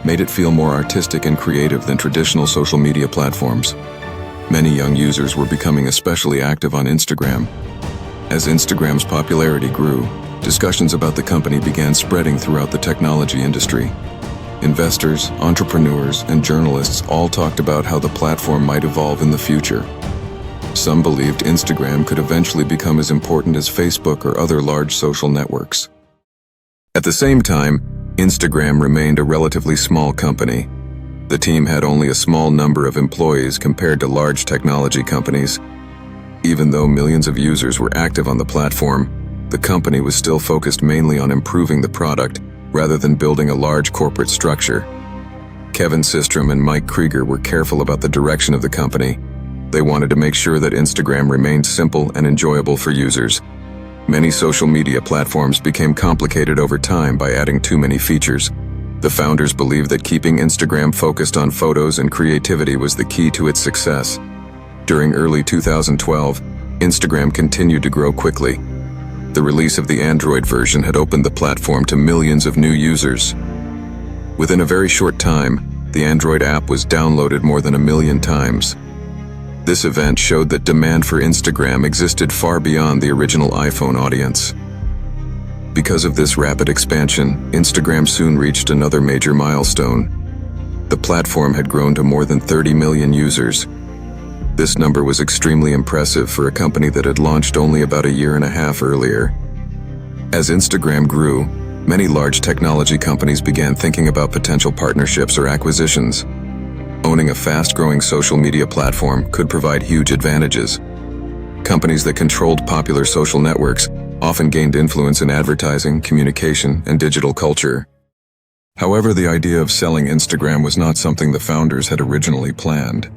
made it feel more artistic and creative than traditional social media platforms. Many young users were becoming especially active on Instagram. As Instagram's popularity grew, discussions about the company began spreading throughout the technology industry. Investors, entrepreneurs, and journalists all talked about how the platform might evolve in the future. Some believed Instagram could eventually become as important as Facebook or other large social networks. At the same time, Instagram remained a relatively small company. The team had only a small number of employees compared to large technology companies. Even though millions of users were active on the platform, the company was still focused mainly on improving the product rather than building a large corporate structure. Kevin Systrom and Mike Krieger were careful about the direction of the company. They wanted to make sure that Instagram remained simple and enjoyable for users. Many social media platforms became complicated over time by adding too many features. The founders believed that keeping Instagram focused on photos and creativity was the key to its success. During early 2012, Instagram continued to grow quickly. The release of the Android version had opened the platform to millions of new users. Within a very short time, the Android app was downloaded more than 1 million times. This event showed that demand for Instagram existed far beyond the original iPhone audience. Because of this rapid expansion, Instagram soon reached another major milestone. The platform had grown to more than 30 million users. This number was extremely impressive for a company that had launched only about 1.5 years earlier. As Instagram grew, many large technology companies began thinking about potential partnerships or acquisitions. Owning a fast-growing social media platform could provide huge advantages. Companies that controlled popular social networks often gained influence in advertising, communication, and digital culture. However, the idea of selling Instagram was not something the founders had originally planned.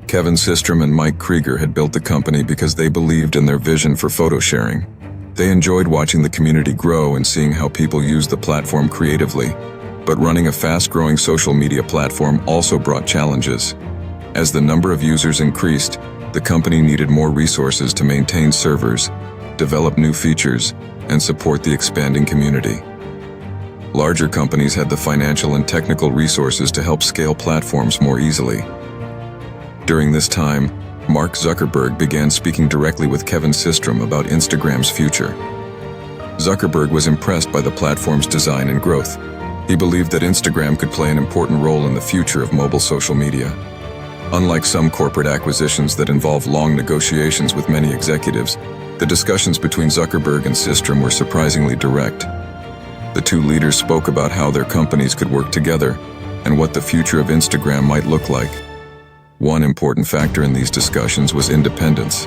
Kevin Systrom and Mike Krieger had built the company because they believed in their vision for photo sharing. They enjoyed watching the community grow and seeing how people used the platform creatively. But running a fast-growing social media platform also brought challenges. As the number of users increased, the company needed more resources to maintain servers, develop new features, and support the expanding community. Larger companies had the financial and technical resources to help scale platforms more easily. During this time, Mark Zuckerberg began speaking directly with Kevin Systrom about Instagram's future. Zuckerberg was impressed by the platform's design and growth. He believed that Instagram could play an important role in the future of mobile social media. Unlike some corporate acquisitions that involve long negotiations with many executives, the discussions between Zuckerberg and Systrom were surprisingly direct. The two leaders spoke about how their companies could work together and what the future of Instagram might look like. One important factor in these discussions was independence.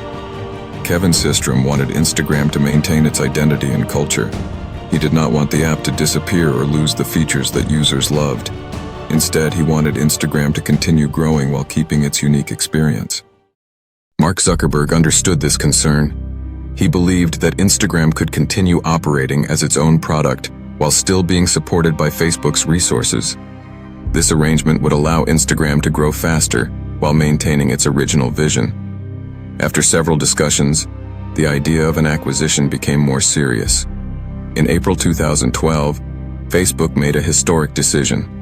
Kevin Systrom wanted Instagram to maintain its identity and culture. He did not want the app to disappear or lose the features that users loved. Instead, he wanted Instagram to continue growing while keeping its unique experience. Mark Zuckerberg understood this concern. He believed that Instagram could continue operating as its own product while still being supported by Facebook's resources. This arrangement would allow Instagram to grow faster while maintaining its original vision. After several discussions, the idea of an acquisition became more serious. In April 2012, Facebook made a historic decision.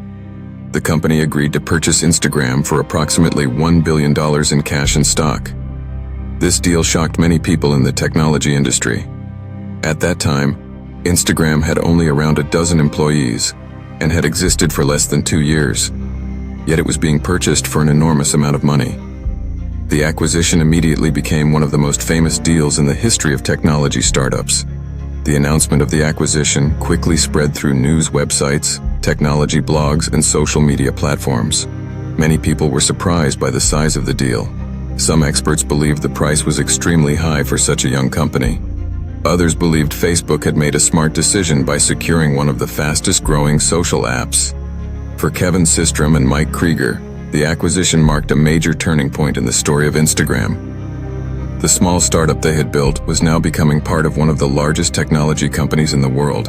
The company agreed to purchase Instagram for approximately $1 billion in cash and stock. This deal shocked many people in the technology industry. At that time, Instagram had only around a dozen employees and had existed for less than 2 years. Yet it was being purchased for an enormous amount of money. The acquisition immediately became one of the most famous deals in the history of technology startups. The announcement of the acquisition quickly spread through news websites, technology blogs, and social media platforms. Many people were surprised by the size of the deal. Some experts believed the price was extremely high for such a young company. Others believed Facebook had made a smart decision by securing one of the fastest-growing social apps. For Kevin Systrom and Mike Krieger, the acquisition marked a major turning point in the story of Instagram. The small startup they had built was now becoming part of one of the largest technology companies in the world.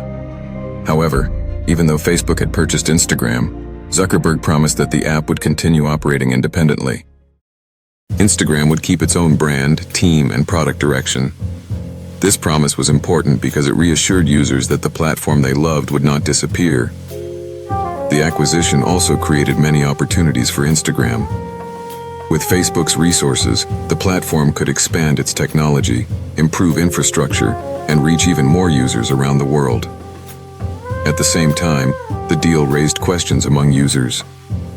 However, even though Facebook had purchased Instagram, Zuckerberg promised that the app would continue operating independently. Instagram would keep its own brand, team, and product direction. This promise was important because it reassured users that the platform they loved would not disappear. The acquisition also created many opportunities for Instagram. With Facebook's resources, the platform could expand its technology, improve infrastructure, and reach even more users around the world. At the same time, the deal raised questions among users.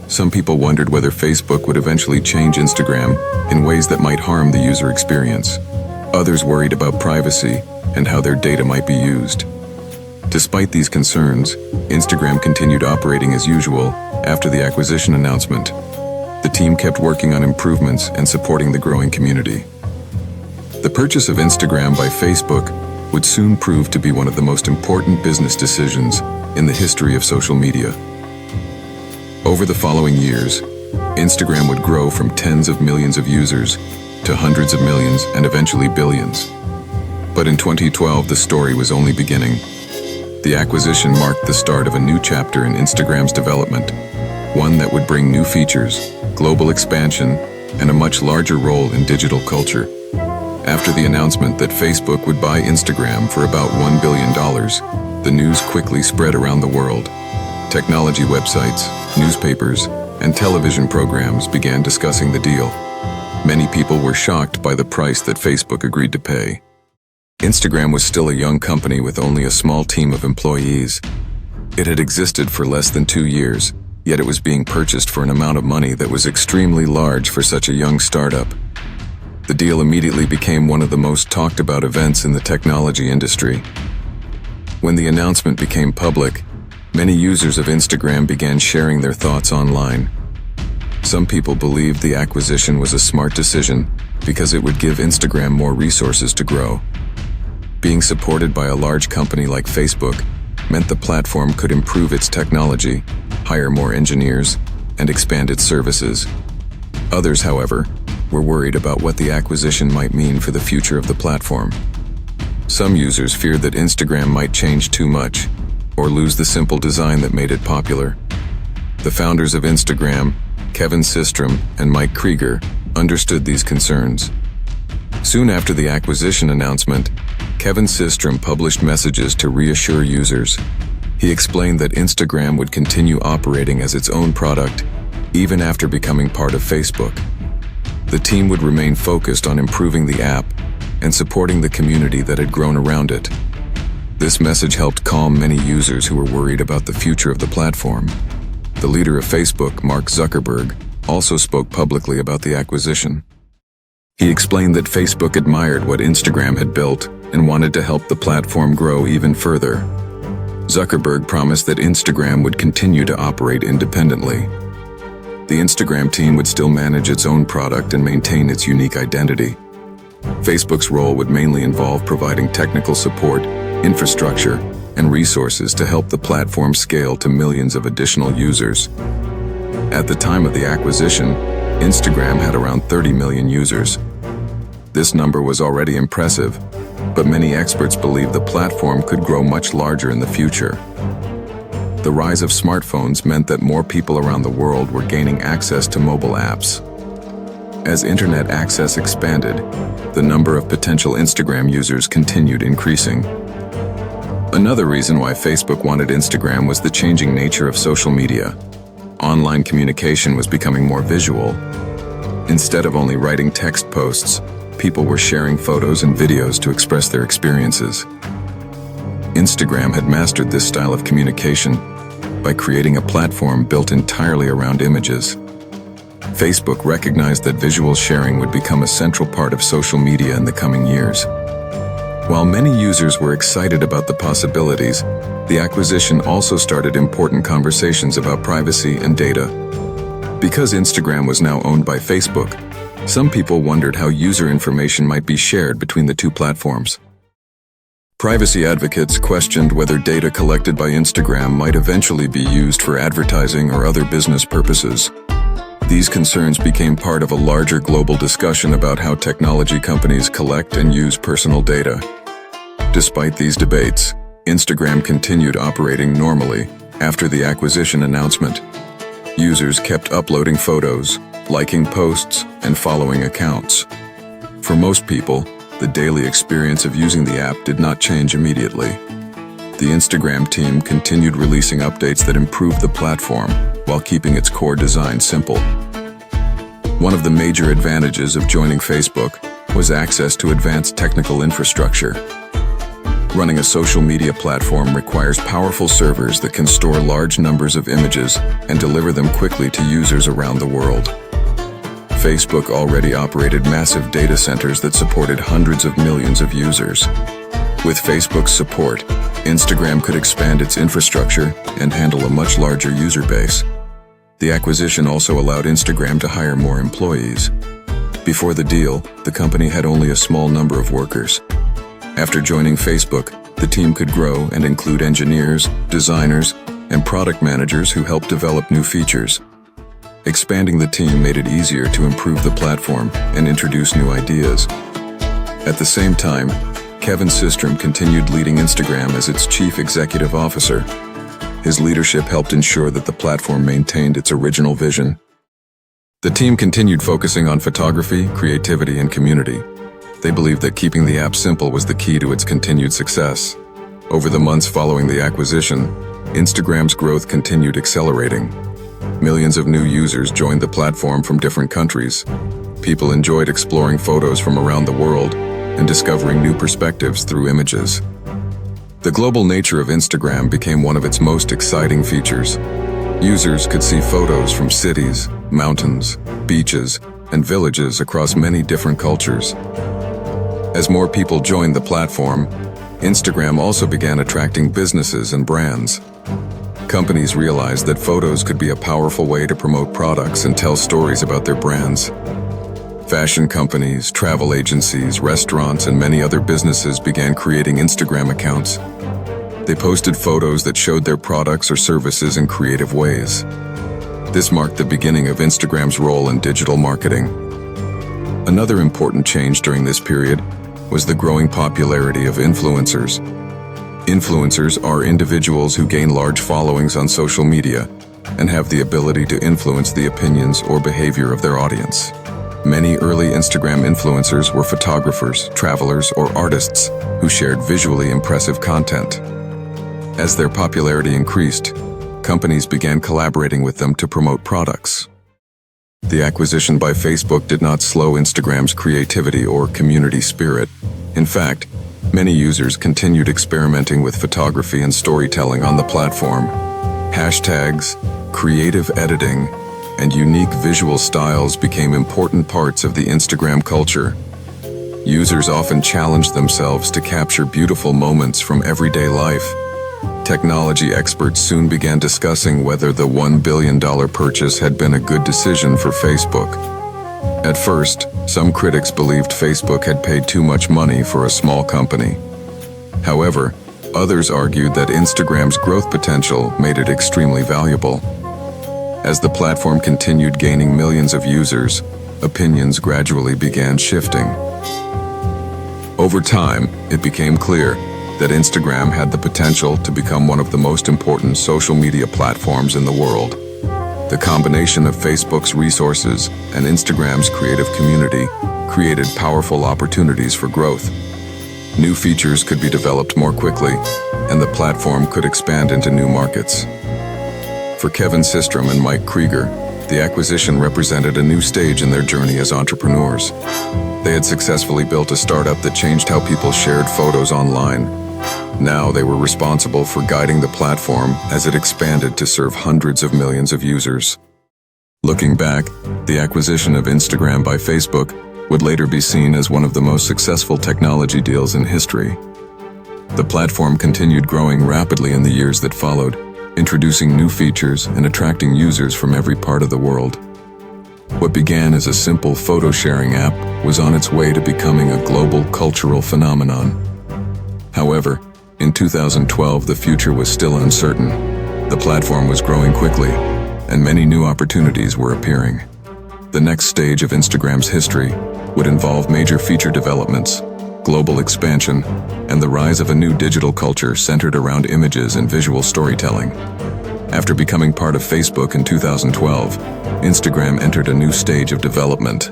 Some people wondered whether Facebook would eventually change Instagram in ways that might harm the user experience. Others worried about privacy and how their data might be used. Despite these concerns, Instagram continued operating as usual after the acquisition announcement. The team kept working on improvements and supporting the growing community. The purchase of Instagram by Facebook would soon prove to be one of the most important business decisions in the history of social media. Over the following years, Instagram would grow from tens of millions of users to hundreds of millions and eventually billions. But in 2012, the story was only beginning. The acquisition marked the start of a new chapter in Instagram's development, one that would bring new features, global expansion, and a much larger role in digital culture. After the announcement that Facebook would buy Instagram for about $1 billion, the news quickly spread around the world. Technology websites, newspapers, and television programs began discussing the deal. Many people were shocked by the price that Facebook agreed to pay. Instagram was still a young company with only a small team of employees. It had existed for less than 2 years, yet it was being purchased for an amount of money that was extremely large for such a young startup. The deal immediately became one of the most talked about events in the technology industry. When the announcement became public, many users of Instagram began sharing their thoughts online. Some people believed the acquisition was a smart decision because it would give Instagram more resources to grow. Being supported by a large company like Facebook meant the platform could improve its technology, hire more engineers, and expand its services. Others, however, were worried about what the acquisition might mean for the future of the platform. Some users feared that Instagram might change too much or lose the simple design that made it popular. The founders of Instagram, Kevin Systrom and Mike Krieger, understood these concerns. Soon after the acquisition announcement, Kevin Systrom published messages to reassure users. He explained that Instagram would continue operating as its own product, even after becoming part of Facebook. The team would remain focused on improving the app and supporting the community that had grown around it. This message helped calm many users who were worried about the future of the platform. The leader of Facebook, Mark Zuckerberg, also spoke publicly about the acquisition. He explained that Facebook admired what Instagram had built and wanted to help the platform grow even further. Zuckerberg promised that Instagram would continue to operate independently. The Instagram team would still manage its own product and maintain its unique identity. Facebook's role would mainly involve providing technical support, infrastructure, and resources to help the platform scale to millions of additional users. At the time of the acquisition, Instagram had around 30 million users. This number was already impressive, but many experts believe the platform could grow much larger in the future. The rise of smartphones meant that more people around the world were gaining access to mobile apps. As internet access expanded, the number of potential Instagram users continued increasing. Another reason why Facebook wanted Instagram was the changing nature of social media. Online communication was becoming more visual. Instead of only writing text posts, people were sharing photos and videos to express their experiences. Instagram had mastered this style of communication by creating a platform built entirely around images. Facebook recognized that visual sharing would become a central part of social media in the coming years. While many users were excited about the possibilities, the acquisition also started important conversations about privacy and data. Because Instagram was now owned by Facebook, some people wondered how user information might be shared between the two platforms. Privacy advocates questioned whether data collected by Instagram might eventually be used for advertising or other business purposes. These concerns became part of a larger global discussion about how technology companies collect and use personal data. Despite these debates, Instagram continued operating normally after the acquisition announcement. Users kept uploading photos, liking posts, and following accounts. For most people, the daily experience of using the app did not change immediately. The Instagram team continued releasing updates that improved the platform while keeping its core design simple. One of the major advantages of joining Facebook was access to advanced technical infrastructure. Running a social media platform requires powerful servers that can store large numbers of images and deliver them quickly to users around the world. Facebook already operated massive data centers that supported hundreds of millions of users. With Facebook's support, Instagram could expand its infrastructure and handle a much larger user base. The acquisition also allowed Instagram to hire more employees. Before the deal, the company had only a small number of workers. After joining Facebook, the team could grow and include engineers, designers, and product managers who helped develop new features. Expanding the team made it easier to improve the platform and introduce new ideas. At the same time, Kevin Systrom continued leading Instagram as its chief executive officer. His leadership helped ensure that the platform maintained its original vision. The team continued focusing on photography, creativity, and community. They believed that keeping the app simple was the key to its continued success. Over the months following the acquisition, Instagram's growth continued accelerating. Millions of new users joined the platform from different countries. People enjoyed exploring photos from around the world and discovering new perspectives through images. The global nature of Instagram became one of its most exciting features. Users could see photos from cities, mountains, beaches, and villages across many different cultures. As more people joined the platform, Instagram also began attracting businesses and brands. Companies realized that photos could be a powerful way to promote products and tell stories about their brands. Fashion companies, travel agencies, restaurants, and many other businesses began creating Instagram accounts. They posted photos that showed their products or services in creative ways. This marked the beginning of Instagram's role in digital marketing. Another important change during this period was the growing popularity of influencers. Influencers are individuals who gain large followings on social media and have the ability to influence the opinions or behavior of their audience. Many early Instagram influencers were photographers, travelers, or artists who shared visually impressive content. As their popularity increased, companies began collaborating with them to promote products. The acquisition by Facebook did not slow Instagram's creativity or community spirit. In fact, Many users continued experimenting with photography and storytelling on the platform. Hashtags, creative editing, and unique visual styles became important parts of the Instagram culture. Users often challenged themselves to capture beautiful moments from everyday life. Technology experts soon began discussing whether the $1 billion purchase had been a good decision for Facebook. At first, some critics believed Facebook had paid too much money for a small company. However, others argued that Instagram's growth potential made it extremely valuable. As the platform continued gaining millions of users, opinions gradually began shifting. Over time, it became clear that Instagram had the potential to become one of the most important social media platforms in the world. The combination of Facebook's resources and Instagram's creative community created powerful opportunities for growth. New features could be developed more quickly, and the platform could expand into new markets. For Kevin Systrom and Mike Krieger, the acquisition represented a new stage in their journey as entrepreneurs. They had successfully built a startup that changed how people shared photos online. Now they were responsible for guiding the platform as it expanded to serve hundreds of millions of users. Looking back, the acquisition of Instagram by Facebook would later be seen as one of the most successful technology deals in history. The platform continued growing rapidly in the years that followed, introducing new features and attracting users from every part of the world. What began as a simple photo-sharing app was on its way to becoming a global cultural phenomenon. However, in 2012, the future was still uncertain. The platform was growing quickly, and many new opportunities were appearing. The next stage of Instagram's history would involve major feature developments, global expansion, and the rise of a new digital culture centered around images and visual storytelling. After becoming part of Facebook in 2012, Instagram entered a new stage of development.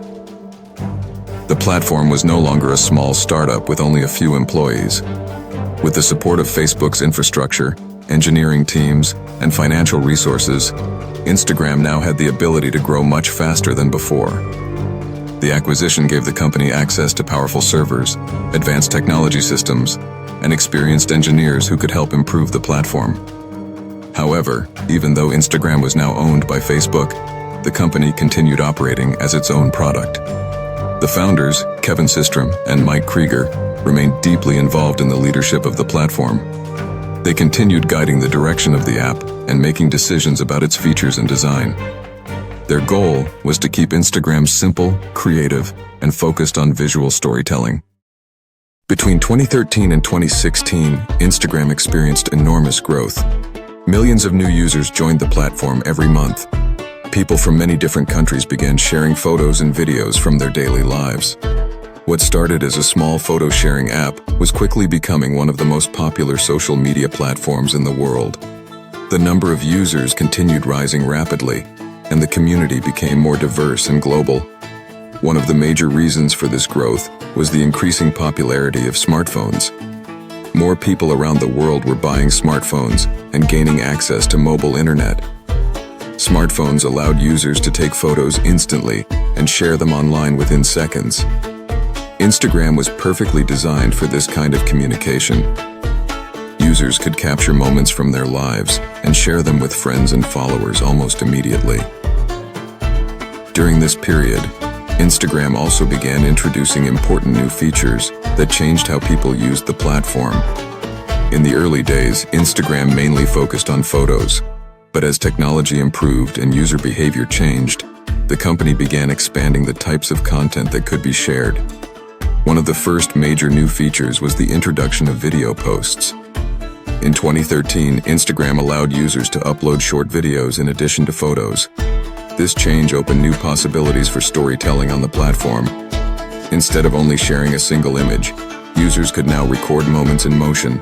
The platform was no longer a small startup with only a few employees. With the support of Facebook's infrastructure, engineering teams, and financial resources, Instagram now had the ability to grow much faster than before. The acquisition gave the company access to powerful servers, advanced technology systems, and experienced engineers who could help improve the platform. However, even though Instagram was now owned by Facebook, the company continued operating as its own product. The founders, Kevin Systrom and Mike Krieger, remained deeply involved in the leadership of the platform. They continued guiding the direction of the app and making decisions about its features and design. Their goal was to keep Instagram simple, creative, and focused on visual storytelling. Between 2013 and 2016, Instagram experienced enormous growth. Millions of new users joined the platform every month. People from many different countries began sharing photos and videos from their daily lives. What started as a small photo-sharing app was quickly becoming one of the most popular social media platforms in the world. The number of users continued rising rapidly, and the community became more diverse and global. One of the major reasons for this growth was the increasing popularity of smartphones. More people around the world were buying smartphones and gaining access to mobile internet. Smartphones allowed users to take photos instantly and share them online within seconds. Instagram was perfectly designed for this kind of communication. Users could capture moments from their lives and share them with friends and followers almost immediately. During this period, Instagram also began introducing important new features that changed how people used the platform. In the early days, Instagram mainly focused on photos, but as technology improved and user behavior changed, the company began expanding the types of content that could be shared. One of the first major new features was the introduction of video posts. In 2013, Instagram allowed users to upload short videos in addition to photos. This change opened new possibilities for storytelling on the platform. Instead of only sharing a single image, users could now record moments in motion.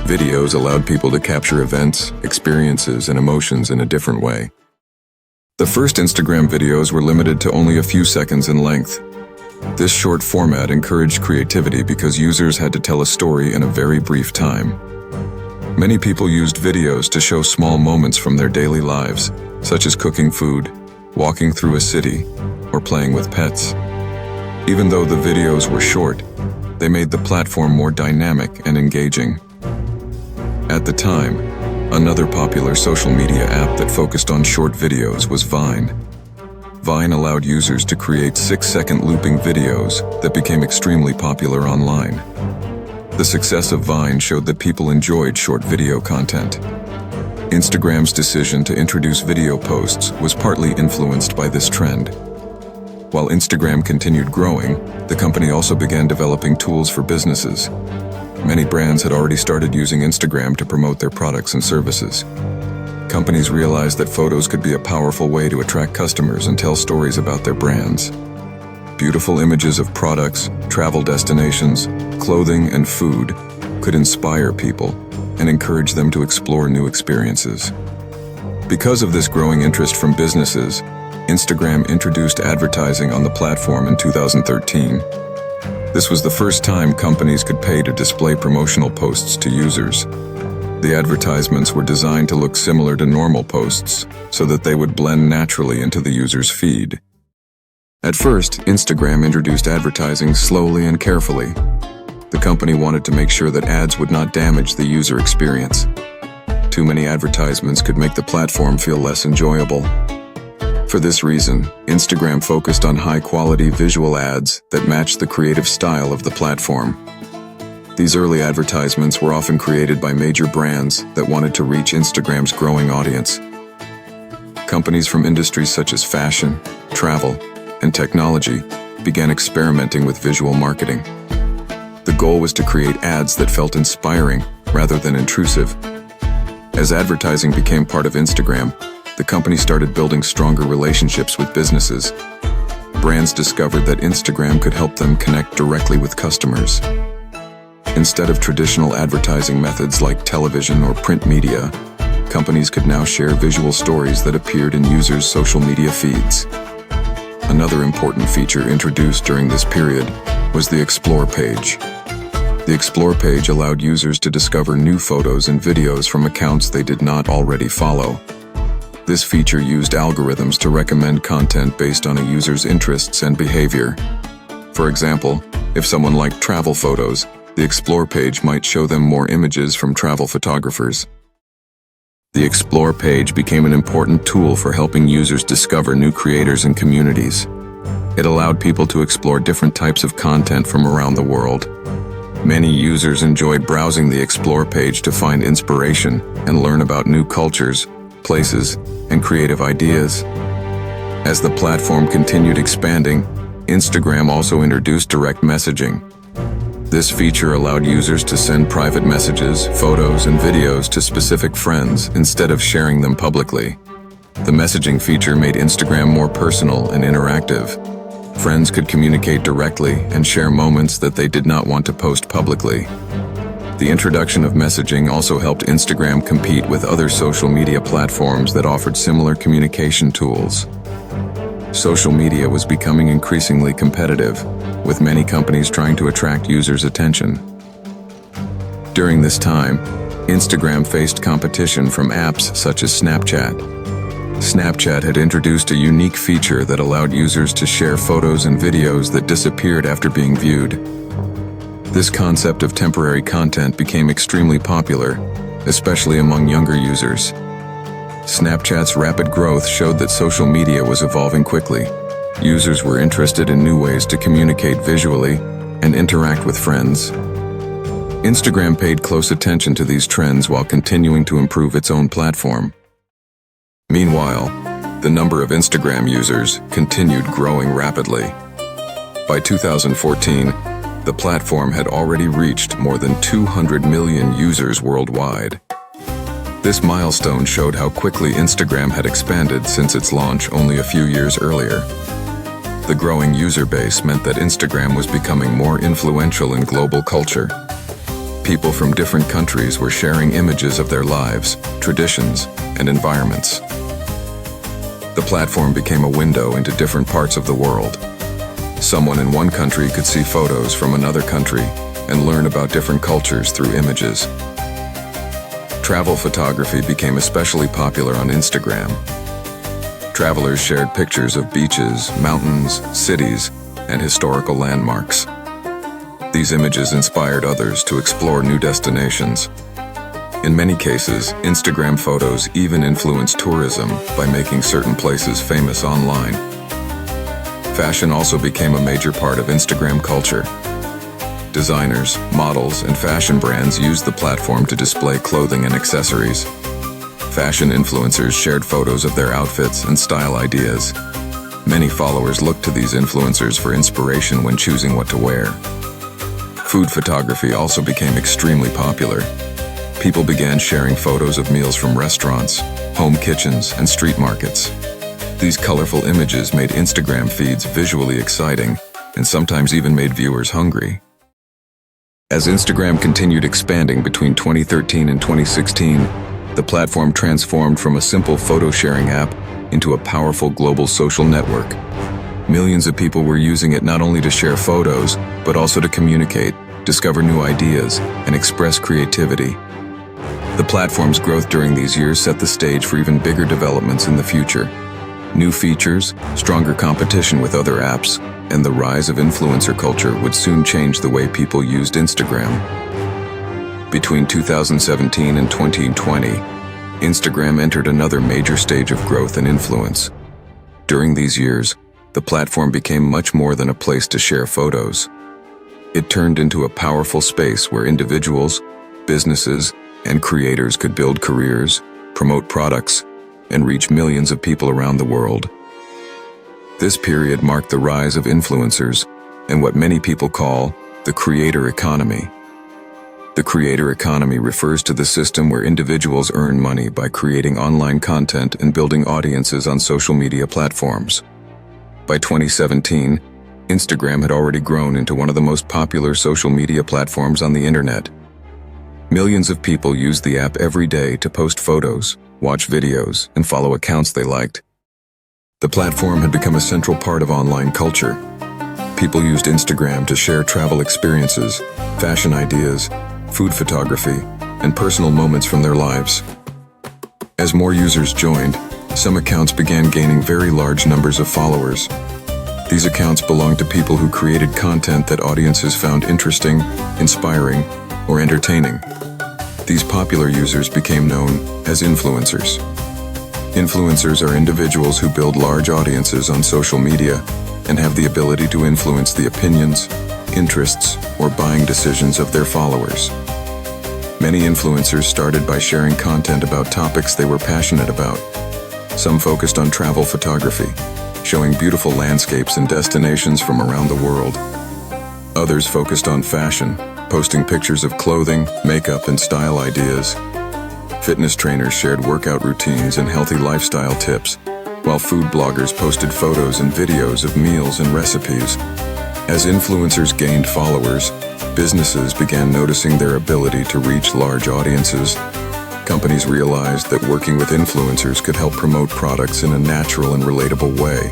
Videos allowed people to capture events, experiences, and emotions in a different way. The first Instagram videos were limited to only a few seconds in length. This short format encouraged creativity because users had to tell a story in a very brief time. Many people used videos to show small moments from their daily lives, such as cooking food, walking through a city, or playing with pets. Even though the videos were short, They made the platform more dynamic and engaging. At the time, another popular social media app that focused on short videos was Vine. Vine allowed users to create 6-second looping videos that became extremely popular online. The success of Vine showed that people enjoyed short video content. Instagram's decision to introduce video posts was partly influenced by this trend. While Instagram continued growing, the company also began developing tools for businesses. Many brands had already started using Instagram to promote their products and services. Companies realized that photos could be a powerful way to attract customers and tell stories about their brands. Beautiful images of products, travel destinations, clothing, and food could inspire people and encourage them to explore new experiences. Because of this growing interest from businesses, Instagram introduced advertising on the platform in 2013. This was the first time companies could pay to display promotional posts to users. The advertisements were designed to look similar to normal posts so that they would blend naturally into the user's feed. At first, Instagram introduced advertising slowly and carefully. The company wanted to make sure that ads would not damage the user experience. Too many advertisements could make the platform feel less enjoyable. For this reason, Instagram focused on high-quality visual ads that matched the creative style of the platform. These early advertisements were often created by major brands that wanted to reach Instagram's growing audience. Companies from industries such as fashion, travel, and technology began experimenting with visual marketing. The goal was to create ads that felt inspiring rather than intrusive. As advertising became part of Instagram, the company started building stronger relationships with businesses. Brands discovered that Instagram could help them connect directly with customers. Instead of traditional advertising methods like television or print media, companies could now share visual stories that appeared in users' social media feeds. Another important feature introduced during this period was the Explore page. The Explore page allowed users to discover new photos and videos from accounts they did not already follow. This feature used algorithms to recommend content based on a user's interests and behavior. For example, if someone liked travel photos, the Explore page might show them more images from travel photographers. The Explore page became an important tool for helping users discover new creators and communities. It allowed people to explore different types of content from around the world. Many users enjoyed browsing the Explore page to find inspiration and learn about new cultures, places, and creative ideas. As the platform continued expanding, Instagram also introduced direct messaging. This feature allowed users to send private messages, photos, and videos to specific friends instead of sharing them publicly. The messaging feature made Instagram more personal and interactive. Friends could communicate directly and share moments that they did not want to post publicly. The introduction of messaging also helped Instagram compete with other social media platforms that offered similar communication tools. Social media was becoming increasingly competitive, with many companies trying to attract users' attention. During this time, Instagram faced competition from apps such as Snapchat. Snapchat had introduced a unique feature that allowed users to share photos and videos that disappeared after being viewed. This concept of temporary content became extremely popular, especially among younger users. Snapchat's rapid growth showed that social media was evolving quickly. Users were interested in new ways to communicate visually and interact with friends. Instagram paid close attention to these trends while continuing to improve its own platform. Meanwhile, the number of Instagram users continued growing rapidly. By 2014, the platform had already reached more than 200 million users worldwide. This milestone showed how quickly Instagram had expanded since its launch only a few years earlier. The growing user base meant that Instagram was becoming more influential in global culture. People from different countries were sharing images of their lives, traditions, and environments. The platform became a window into different parts of the world. Someone in one country could see photos from another country and learn about different cultures through images. Travel photography became especially popular on Instagram. Travelers shared pictures of beaches, mountains, cities, and historical landmarks. These images inspired others to explore new destinations. In many cases, Instagram photos even influence tourism by making certain places famous online. Fashion also became a major part of Instagram culture. Designers, models, and fashion brands used the platform to display clothing and accessories. Fashion influencers shared photos of their outfits and style ideas. Many followers looked to these influencers for inspiration when choosing what to wear. Food photography also became extremely popular. People began sharing photos of meals from restaurants, home kitchens, and street markets. These colorful images made Instagram feeds visually exciting and sometimes even made viewers hungry. As Instagram continued expanding between 2013 and 2016, the platform transformed from a simple photo-sharing app into a powerful global social network. Millions of people were using it not only to share photos, but also to communicate, discover new ideas, and express creativity. The platform's growth during these years set the stage for even bigger developments in the future. New features, stronger competition with other apps, and the rise of influencer culture would soon change the way people used Instagram. Between 2017 and 2020, Instagram entered another major stage of growth and influence. During these years, the platform became much more than a place to share photos. It turned into a powerful space where individuals, businesses, and creators could build careers, promote products, and reach millions of people around the world. This period marked the rise of influencers and what many people call the creator economy. The creator economy refers to the system where individuals earn money by creating online content and building audiences on social media platforms. By 2017, Instagram had already grown into one of the most popular social media platforms on the internet. Millions of people used the app every day to post photos, watch videos, and follow accounts they liked. The platform had become a central part of online culture. People used Instagram to share travel experiences, fashion ideas, food photography, and personal moments from their lives. As more users joined, some accounts began gaining very large numbers of followers. These accounts belonged to people who created content that audiences found interesting, inspiring, or entertaining. These popular users became known as influencers. Influencers are individuals who build large audiences on social media and have the ability to influence the opinions, interests, or buying decisions of their followers. Many influencers started by sharing content about topics they were passionate about. Some focused on travel photography, showing beautiful landscapes and destinations from around the world. Others focused on fashion, posting pictures of clothing, makeup, and style ideas. Fitness trainers shared workout routines and healthy lifestyle tips, while food bloggers posted photos and videos of meals and recipes. As influencers gained followers, businesses began noticing their ability to reach large audiences. Companies realized that working with influencers could help promote products in a natural and relatable way.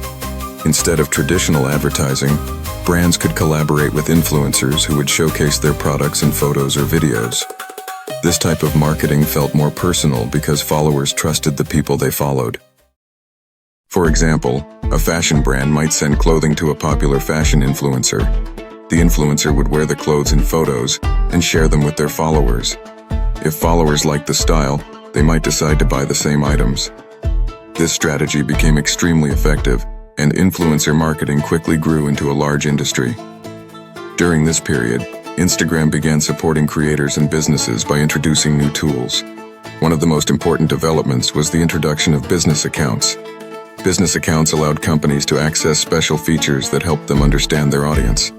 Instead of traditional advertising, brands could collaborate with influencers who would showcase their products in photos or videos. This type of marketing felt more personal because followers trusted the people they followed. For example, a fashion brand might send clothing to a popular fashion influencer. The influencer would wear the clothes in photos and share them with their followers. If followers liked the style, they might decide to buy the same items. This strategy became extremely effective, and influencer marketing quickly grew into a large industry. During this period, Instagram began supporting creators and businesses by introducing new tools. One of the most important developments was the introduction of business accounts. Business accounts allowed companies to access special features that helped them understand their audience.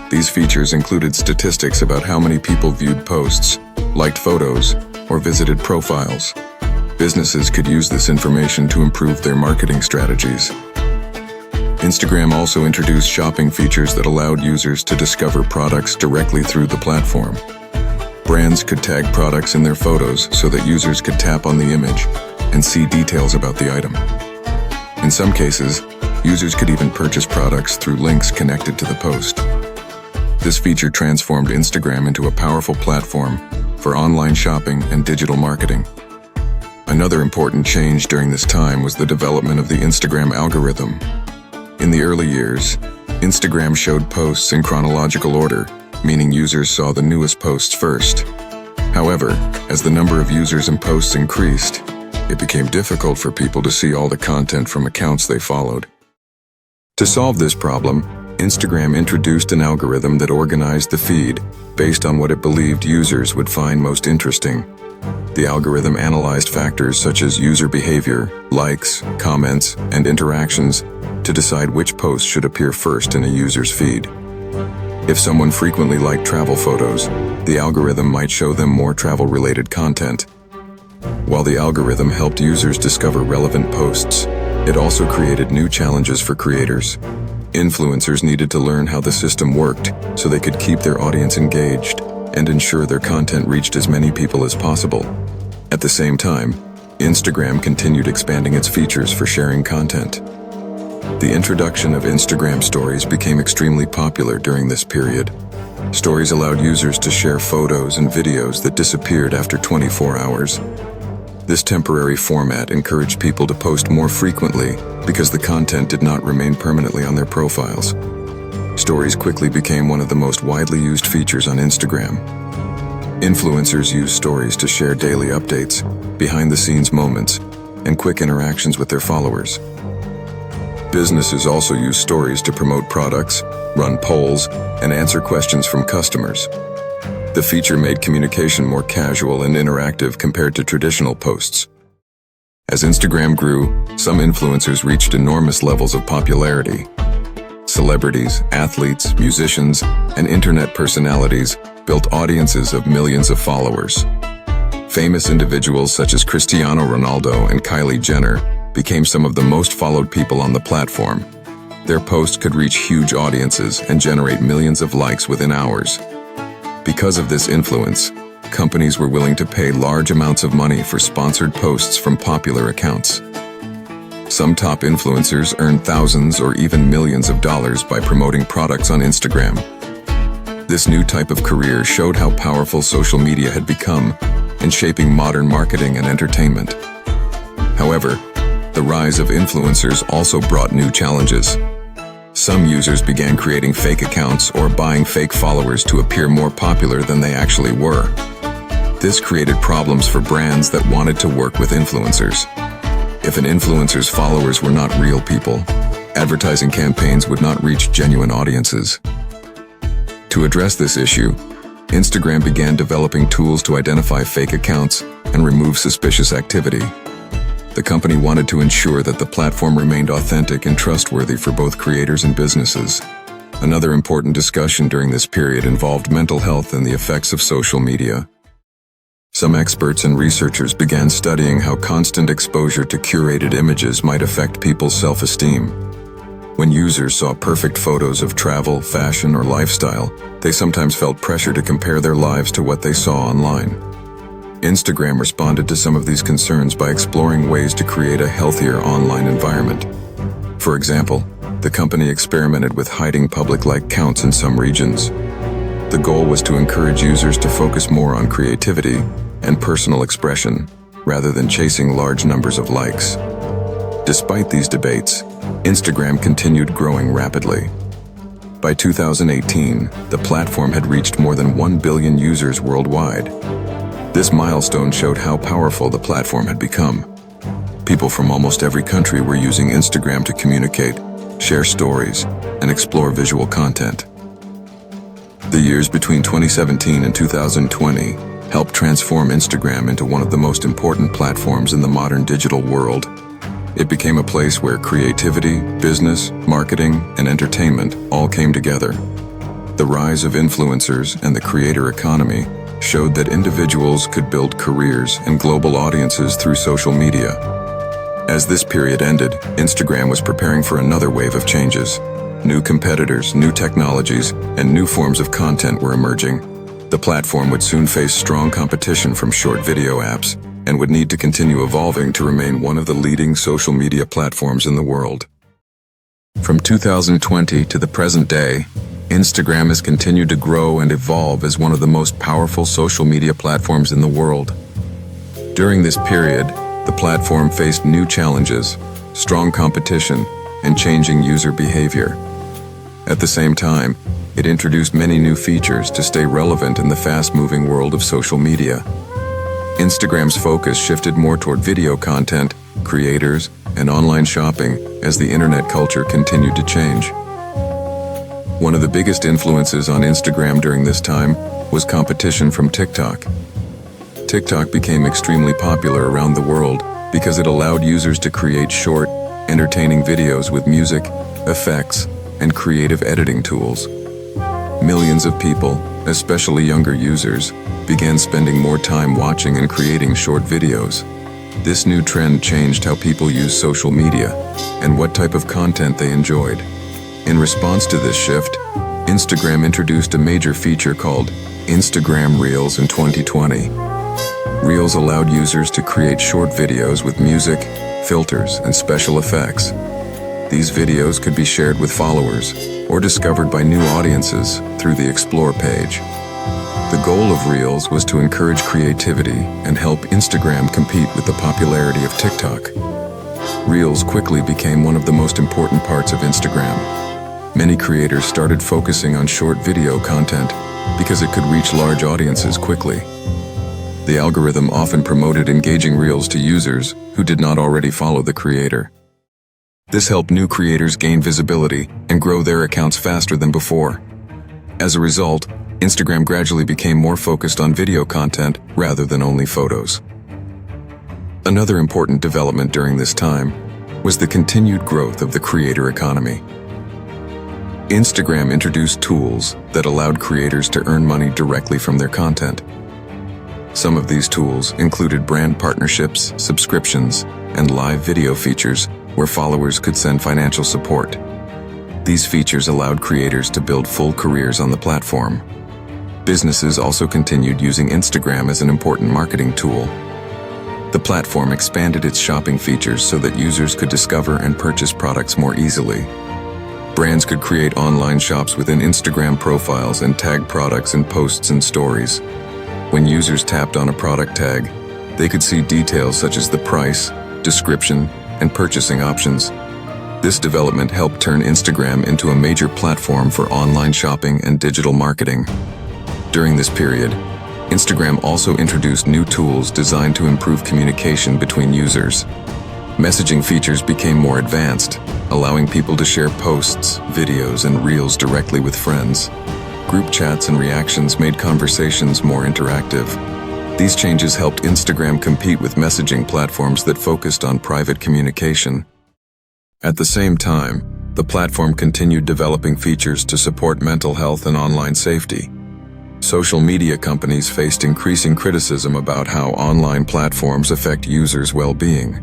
These features included statistics about how many people viewed posts, liked photos, or visited profiles. Businesses could use this information to improve their marketing strategies. Instagram also introduced shopping features that allowed users to discover products directly through the platform. Brands could tag products in their photos so that users could tap on the image and see details about the item. In some cases, users could even purchase products through links connected to the post. This feature transformed Instagram into a powerful platform for online shopping and digital marketing. Another important change during this time was the development of the Instagram algorithm. In the early years, Instagram showed posts in chronological order, meaning users saw the newest posts first. However, as the number of users and posts increased, it became difficult for people to see all the content from accounts they followed. To solve this problem, Instagram introduced an algorithm that organized the feed based on what it believed users would find most interesting. The algorithm analyzed factors such as user behavior, likes, comments, and interactions to decide which posts should appear first in a user's feed. If someone frequently liked travel photos, the algorithm might show them more travel-related content. While the algorithm helped users discover relevant posts, it also created new challenges for creators. Influencers needed to learn how the system worked so they could keep their audience engaged and ensure their content reached as many people as possible. At the same time, Instagram continued expanding its features for sharing content. The introduction of Instagram Stories became extremely popular during this period. Stories allowed users to share photos and videos that disappeared after 24 hours. This temporary format encouraged people to post more frequently because the content did not remain permanently on their profiles. Stories quickly became one of the most widely used features on Instagram. Influencers use stories to share daily updates, behind-the-scenes moments, and quick interactions with their followers. Businesses also use stories to promote products, run polls, and answer questions from customers. The feature made communication more casual and interactive compared to traditional posts. As Instagram grew, some influencers reached enormous levels of popularity. Celebrities, athletes, musicians, and internet personalities built audiences of millions of followers. Famous individuals such as Cristiano Ronaldo and Kylie Jenner became some of the most followed people on the platform. Their posts could reach huge audiences and generate millions of likes within hours. Because of this influence, companies were willing to pay large amounts of money for sponsored posts from popular accounts. Some top influencers earned thousands or even millions of dollars by promoting products on Instagram. This new type of career showed how powerful social media had become in shaping modern marketing and entertainment. However, the rise of influencers also brought new challenges. Some users began creating fake accounts or buying fake followers to appear more popular than they actually were. This created problems for brands that wanted to work with influencers. If an influencer's followers were not real people, advertising campaigns would not reach genuine audiences. To address this issue, Instagram began developing tools to identify fake accounts and remove suspicious activity. The company wanted to ensure that the platform remained authentic and trustworthy for both creators and businesses. Another important discussion during this period involved mental health and the effects of social media. Some experts and researchers began studying how constant exposure to curated images might affect people's self-esteem. When users saw perfect photos of travel, fashion, or lifestyle, they sometimes felt pressure to compare their lives to what they saw online. Instagram responded to some of these concerns by exploring ways to create a healthier online environment. For example, the company experimented with hiding public-like counts in some regions. The goal was to encourage users to focus more on creativity and personal expression, rather than chasing large numbers of likes. Despite these debates, Instagram continued growing rapidly. By 2018, the platform had reached more than 1 billion users worldwide. This milestone showed how powerful the platform had become. People from almost every country were using Instagram to communicate, share stories, and explore visual content. The years between 2017 and 2020 helped transform Instagram into one of the most important platforms in the modern digital world. It became a place where creativity, business, marketing, and entertainment all came together. The rise of influencers and the creator economy showed that individuals could build careers and global audiences through social media. As this period ended, Instagram was preparing for another wave of changes. New competitors, new technologies, and new forms of content were emerging. The platform would soon face strong competition from short video apps and would need to continue evolving to remain one of the leading social media platforms in the world. From 2020 to the present day, Instagram has continued to grow and evolve as one of the most powerful social media platforms in the world. During this period, the platform faced new challenges, strong competition, and changing user behavior. At the same time, it introduced many new features to stay relevant in the fast-moving world of social media. Instagram's focus shifted more toward video content, creators, and online shopping as the internet culture continued to change. One of the biggest influences on Instagram during this time was competition from TikTok. TikTok became extremely popular around the world because it allowed users to create short, entertaining videos with music, effects, and creative editing tools. Millions of people, especially younger users, began spending more time watching and creating short videos. This new trend changed how people use social media and what type of content they enjoyed. In response to this shift, Instagram introduced a major feature called Instagram Reels in 2020. Reels allowed users to create short videos with music, filters, and special effects. These videos could be shared with followers or discovered by new audiences through the Explore page. The goal of Reels was to encourage creativity and help Instagram compete with the popularity of TikTok. Reels quickly became one of the most important parts of Instagram. Many creators started focusing on short video content because it could reach large audiences quickly. The algorithm often promoted engaging Reels to users who did not already follow the creator. This helped new creators gain visibility and grow their accounts faster than before. As a result, Instagram gradually became more focused on video content rather than only photos. Another important development during this time was the continued growth of the creator economy. Instagram introduced tools that allowed creators to earn money directly from their content. Some of these tools included brand partnerships, subscriptions, and live video features where followers could send financial support. These features allowed creators to build full careers on the platform. Businesses also continued using Instagram as an important marketing tool. The platform expanded its shopping features so that users could discover and purchase products more easily. Brands could create online shops within Instagram profiles and tag products in posts and stories. When users tapped on a product tag, they could see details such as the price, description, and purchasing options. This development helped turn Instagram into a major platform for online shopping and digital marketing. During this period, Instagram also introduced new tools designed to improve communication between users. Messaging features became more advanced, allowing people to share posts, videos, and reels directly with friends. Group chats and reactions made conversations more interactive. These changes helped Instagram compete with messaging platforms that focused on private communication. At the same time, the platform continued developing features to support mental health and online safety. Social media companies faced increasing criticism about how online platforms affect users' well-being.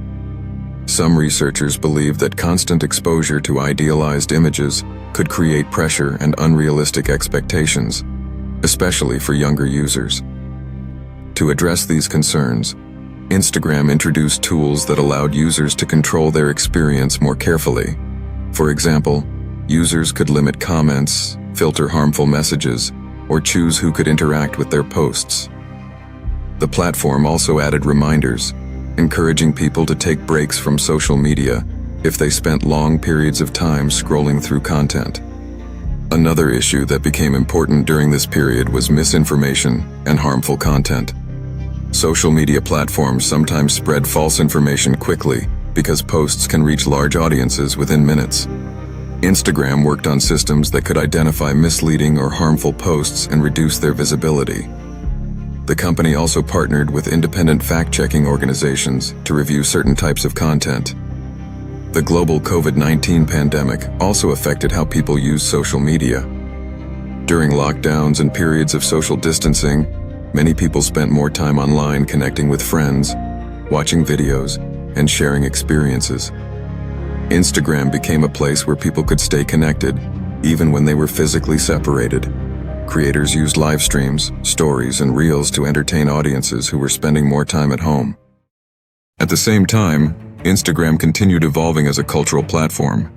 Some researchers believe that constant exposure to idealized images could create pressure and unrealistic expectations, especially for younger users. To address these concerns, Instagram introduced tools that allowed users to control their experience more carefully. For example, users could limit comments, filter harmful messages, or choose who could interact with their posts. The platform also added reminders, encouraging people to take breaks from social media if they spent long periods of time scrolling through content. Another issue that became important during this period was misinformation and harmful content. Social media platforms sometimes spread false information quickly because posts can reach large audiences within minutes. Instagram worked on systems that could identify misleading or harmful posts and reduce their visibility. The company also partnered with independent fact-checking organizations to review certain types of content. The global COVID-19 pandemic also affected how people use social media. During lockdowns and periods of social distancing, many people spent more time online connecting with friends, watching videos, and sharing experiences. Instagram became a place where people could stay connected, even when they were physically separated. Creators used live streams, stories, and reels to entertain audiences who were spending more time at home. At the same time, Instagram continued evolving as a cultural platform.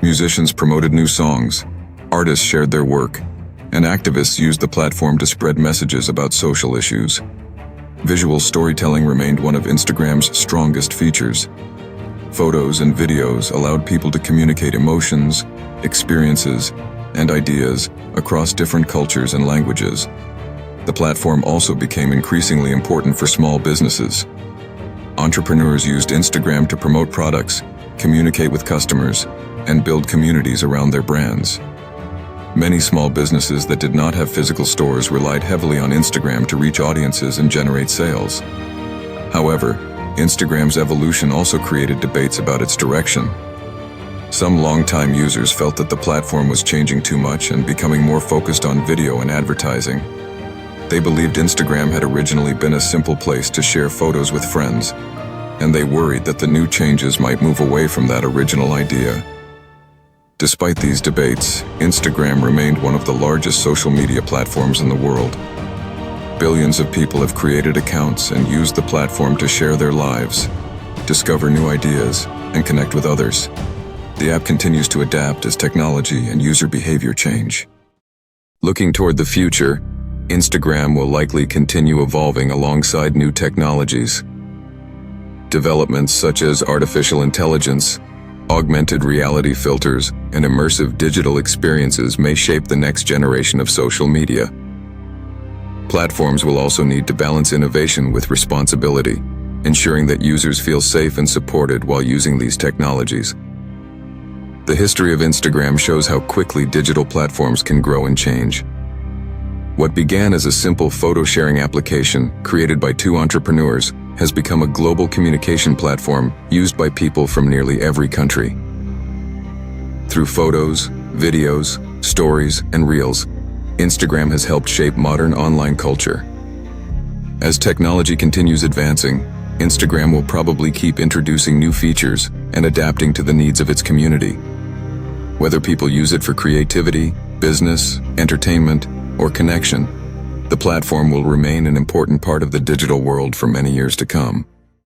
Musicians promoted new songs, artists shared their work, and activists used the platform to spread messages about social issues. Visual storytelling remained one of Instagram's strongest features. Photos and videos allowed people to communicate emotions, experiences, and ideas across different cultures and languages. The platform also became increasingly important for small businesses. Entrepreneurs used Instagram to promote products, communicate with customers, and build communities around their brands. Many small businesses that did not have physical stores relied heavily on Instagram to reach audiences and generate sales. However, Instagram's evolution also created debates about its direction. Some longtime users felt that the platform was changing too much and becoming more focused on video and advertising. They believed Instagram had originally been a simple place to share photos with friends, and they worried that the new changes might move away from that original idea. Despite these debates, Instagram remained one of the largest social media platforms in the world. Billions of people have created accounts and used the platform to share their lives, discover new ideas, and connect with others. The app continues to adapt as technology and user behavior change. Looking toward the future, Instagram will likely continue evolving alongside new technologies. Developments such as artificial intelligence, augmented reality filters, and immersive digital experiences may shape the next generation of social media. Platforms will also need to balance innovation with responsibility, ensuring that users feel safe and supported while using these technologies. The history of Instagram shows how quickly digital platforms can grow and change. What began as a simple photo-sharing application created by two entrepreneurs has become a global communication platform used by people from nearly every country. Through photos, videos, stories, and reels, Instagram has helped shape modern online culture. As technology continues advancing, Instagram will probably keep introducing new features and adapting to the needs of its community. Whether people use it for creativity, business, entertainment, or connection, the platform will remain an important part of the digital world for many years to come.